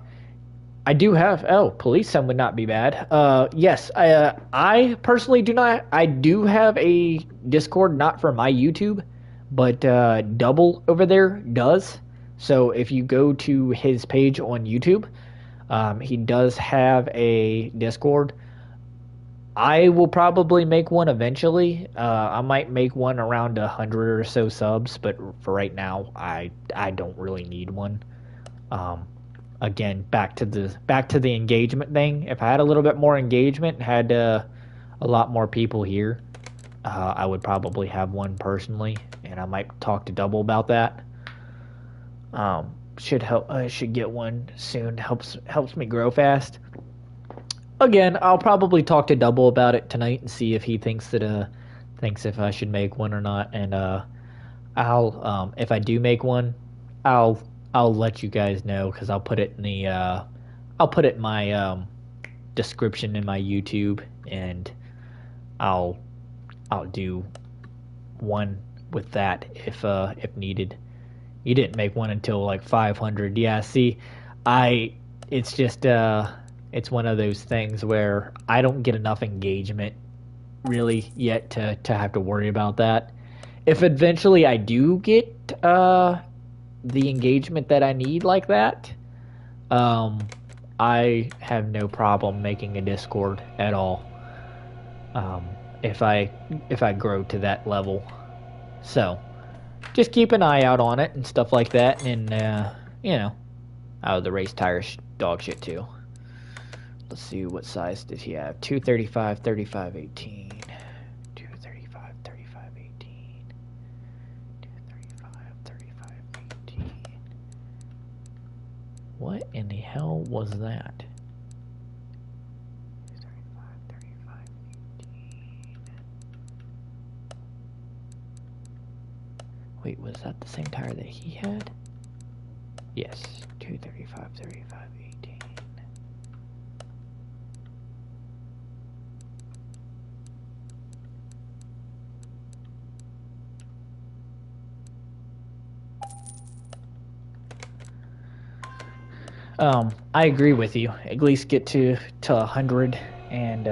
I do have. Oh, police sum would not be bad. Yes, I personally do not. I do have a Discord, not for my YouTube, but Double over there does. So if you go to his page on YouTube, he does have a Discord. I will probably make one eventually. I might make one around 100 or so subs, but for right now, I don't really need one. Um, Again, back to the engagement thing. If I had a little bit more engagement and had a lot more people here, I would probably have one personally, and I might talk to Double about that. Should help. I should get one soon. Helps me grow fast. Again, I'll probably talk to Double about it tonight and see if he thinks if I should make one or not. And I'll if I do make one, I'll I'll let you guys know because I'll put it in my description in my YouTube, and I'll I'll do one with that if needed. You didn't make one until like 500. Yeah, see, I it's just it's one of those things where I don't get enough engagement really yet to have to worry about that. If eventually I do get the engagement that I need like that, um I have no problem making a Discord at all. Um if I grow to that level. So, just keep an eye out on it and stuff like that, and you know, oh, the race tires dog shit too. Let's see, what size did he have? 235, 35, 18. 235, 35, 18. 235, 35, 18. What in the hell was that? 235, 35, 18. Wait, was that the same tire that he had? Yes, 235, 35, 18. I agree with you. At least get to 100 and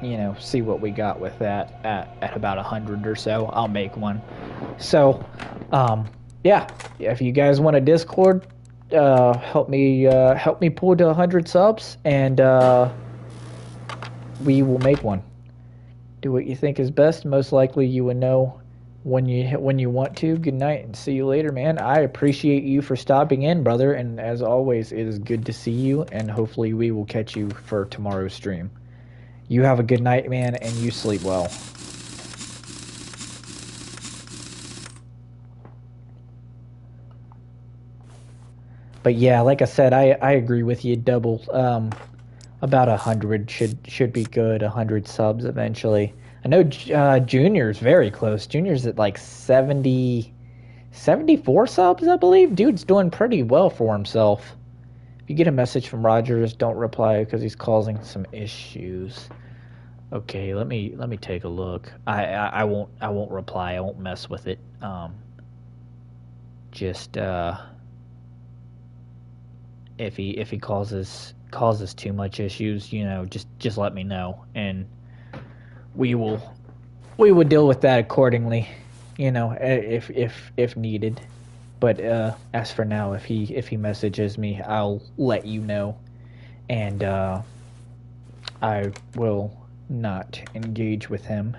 you know, see what we got with that at about 100 or so. I'll make one. So, yeah, if you guys want a Discord, help me pull to 100 subs, and we will make one. Do what you think is best. Most likely, you will know when you want to. Good night, and see you later, man. I appreciate you for stopping in, brother. And as always, it is good to see you. And hopefully, we will catch you for tomorrow's stream. You have a good night, man, and you sleep well. But yeah, like I said, I agree with you. Double, about 100 should be good. 100 subs eventually. I know Junior's very close. Junior's at like 70, 74 subs, I believe. Dude's doing pretty well for himself. If you get a message from Rogers, don't reply because he's causing some issues. Okay, let me take a look. I won't reply. I won't mess with it. Just if he causes too much issues, you know, just let me know, and we will deal with that accordingly, you know, if needed. But as for now, if he messages me, I'll let you know, and I will not engage with him.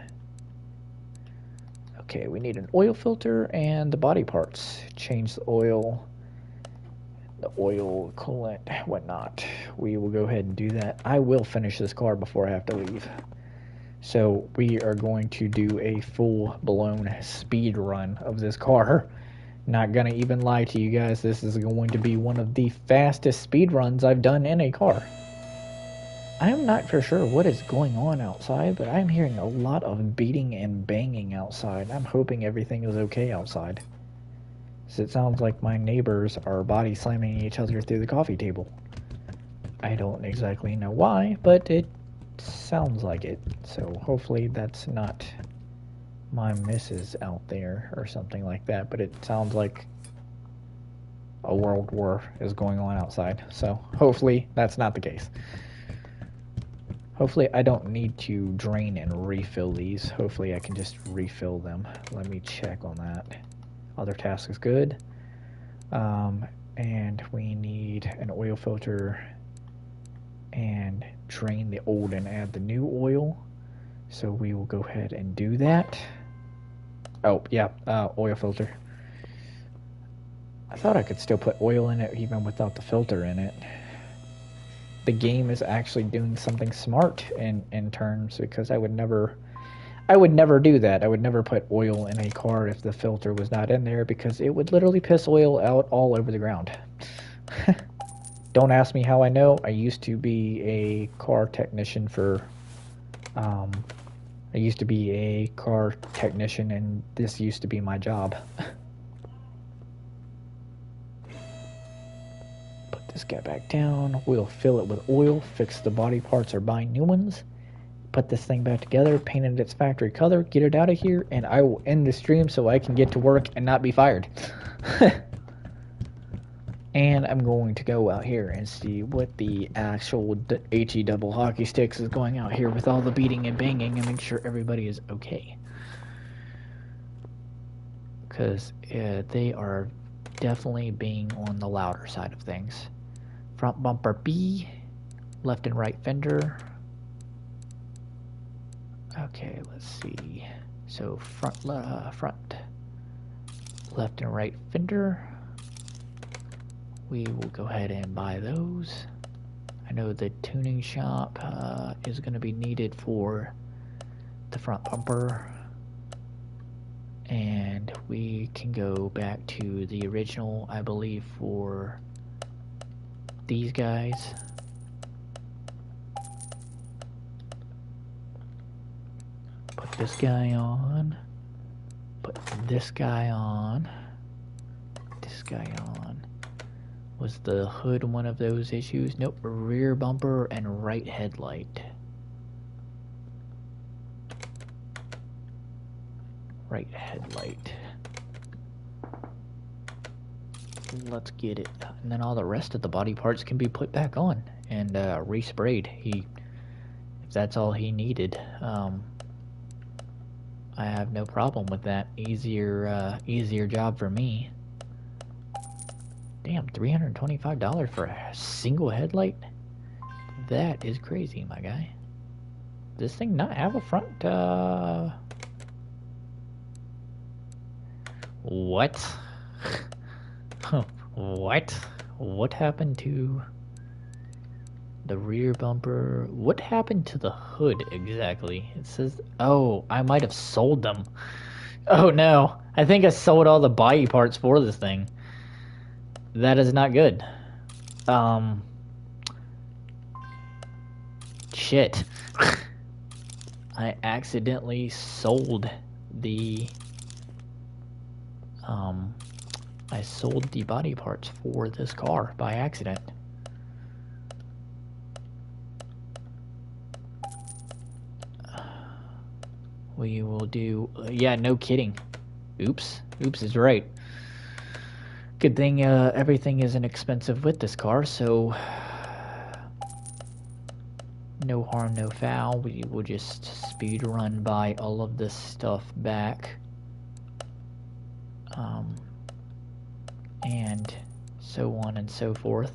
Okay, we need an oil filter and the body parts. Change the oil, coolant, whatnot. We will go ahead and do that. I will finish this car before I have to leave. So we are going to do a full-blown speed run of this car. Not gonna even lie to you guys, this is going to be one of the fastest speed runs I've done in a car. I'm not for sure what is going on outside, but I'm hearing a lot of beating and banging outside. I'm hoping everything is okay outside. So it sounds like my neighbors are body slamming each other through the coffee table. I don't exactly know why, but it sounds like it. So hopefully that's not my missus out there or something like that, but it sounds like a world war is going on outside. So hopefully that's not the case. Hopefully I don't need to drain and refill these. Hopefully I can just refill them. Let me check on that. Other task is good. And we need an oil filter and drain the old and add the new oil. So we will go ahead and do that. Oh, yeah, oil filter. I thought I could still put oil in it even without the filter in it. The game is actually doing something smart in terms, because I would never do that. I would never put oil in a car if the filter was not in there, because it would literally piss oil out all over the ground. Don't ask me how I know. I used to be a car technician and this used to be my job. This guy back down. We'll fill it with oil, fix the body parts or buy new ones, put this thing back together, paint it its factory color, get it out of here, and I will end the stream so I can get to work and not be fired. And I'm going to go out here and see what the actual HE double hockey sticks is going out here with all the beating and banging, and make sure everybody is okay. Because they are definitely being on the louder side of things. Front bumper B, left and right fender. Okay, let's see. So front, left and right fender. We will go ahead and buy those. I know the tuning shop is going to be needed for the front bumper. And we can go back to the original, I believe, for these guys. Put this guy on. Put this guy on. This guy on. Was the hood one of those issues? Nope. Rear bumper and right headlight. Right headlight. Let's get it. And then all the rest of the body parts can be put back on and resprayed. If that's all he needed, I have no problem with that. Easier job for me. Damn, $325 for a single headlight? That is crazy, my guy. Does this thing not have a front, What? What? What happened to the rear bumper? What happened to the hood exactly? It says, oh, I might have sold them. Oh no, I think I sold all the body parts for this thing. That is not good. Shit. I accidentally sold the body parts for this car by accident. We will do, yeah, no kidding. Oops is right. Good thing everything isn't expensive with this car, so no harm, no foul. We will just speed run by all of this stuff back. And so on and so forth.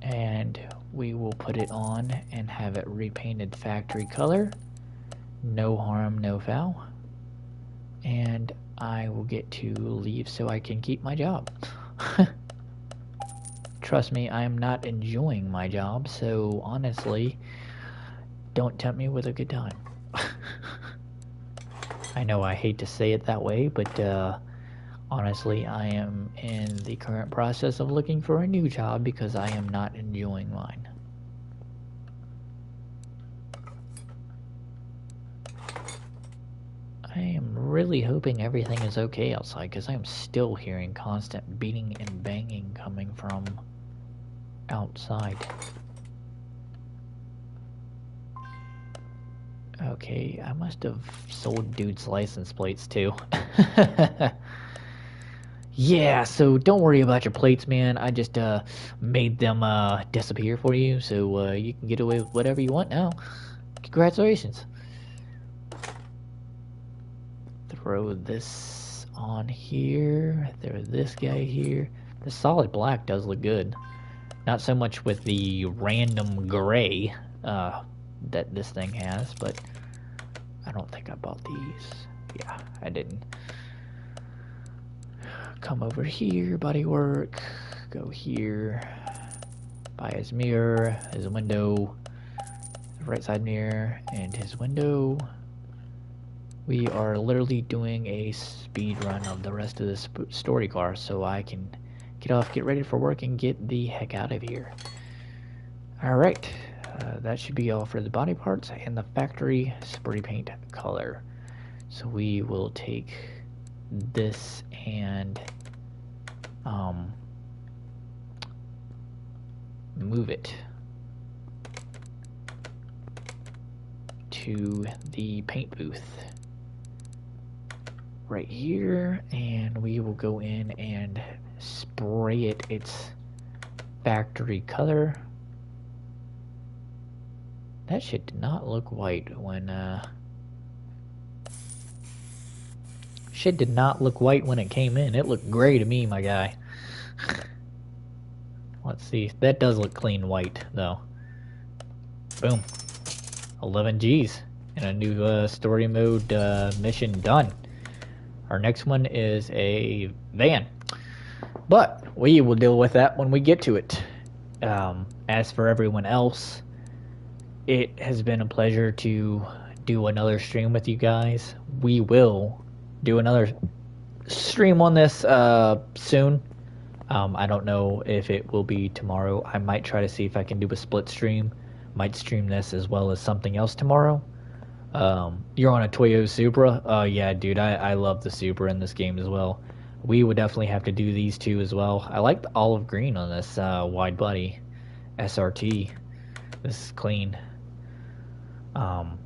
And we will put it on and have it repainted factory color. No harm, no foul. And I will get to leave so I can keep my job. Trust me, I am not enjoying my job, so honestly, don't tempt me with a good time. I know I hate to say it that way, but honestly, I am in the current process of looking for a new job because I am not enjoying mine. I am really hoping everything is okay outside because I am still hearing constant beating and banging coming from outside. Okay, I must have sold dude's license plates too. Yeah, so don't worry about your plates, man. I just made them disappear for you, so you can get away with whatever you want now. Congratulations. Throw this on here. Throw this guy here. The solid black does look good. Not so much with the random gray that this thing has, but I don't think I bought these. Yeah, I didn't. Come over here, bodywork. Go here. Buy his mirror, his window, right side mirror, and his window. We are literally doing a speed run of the rest of this story car so I can get off, get ready for work, and get the heck out of here. Alright, that should be all for the body parts and the factory spray paint color. So we will take this and move it to the paint booth right here, and we will go in and spray it its factory color. That shit did not look white when shit did not look white when it came in. It looked gray to me, my guy. Let's see. That does look clean white, though. Boom. 11 G's. And a new story mode mission done. Our next one is a van. But we will deal with that when we get to it. As for everyone else, it has been a pleasure to do another stream with you guys. We will do another stream on this soon. I don't know if it will be tomorrow. I might try to see if I can do a split stream. Might stream this as well as something else tomorrow. You're on a Toyota Supra? Oh yeah, dude, I love the Supra in this game as well. We would definitely have to do these two as well. I like the olive green on this wide body SRT. This is clean. Um,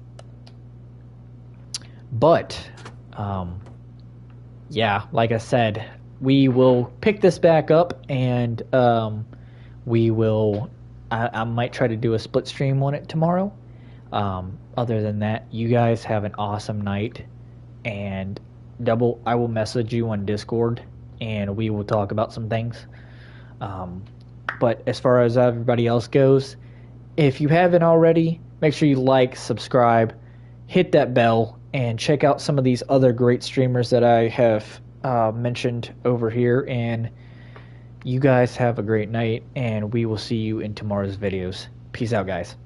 but yeah, like I said, we will pick this back up and we will. I might try to do a split stream on it tomorrow. Other than that, you guys have an awesome night, and I will message you on Discord, and we will talk about some things. Um, but as far as everybody else goes, if you haven't already, make sure you like, subscribe, hit that bell, and check out some of these other great streamers that I have mentioned over here. And you guys have a great night, and we will see you in tomorrow's videos. Peace out, guys.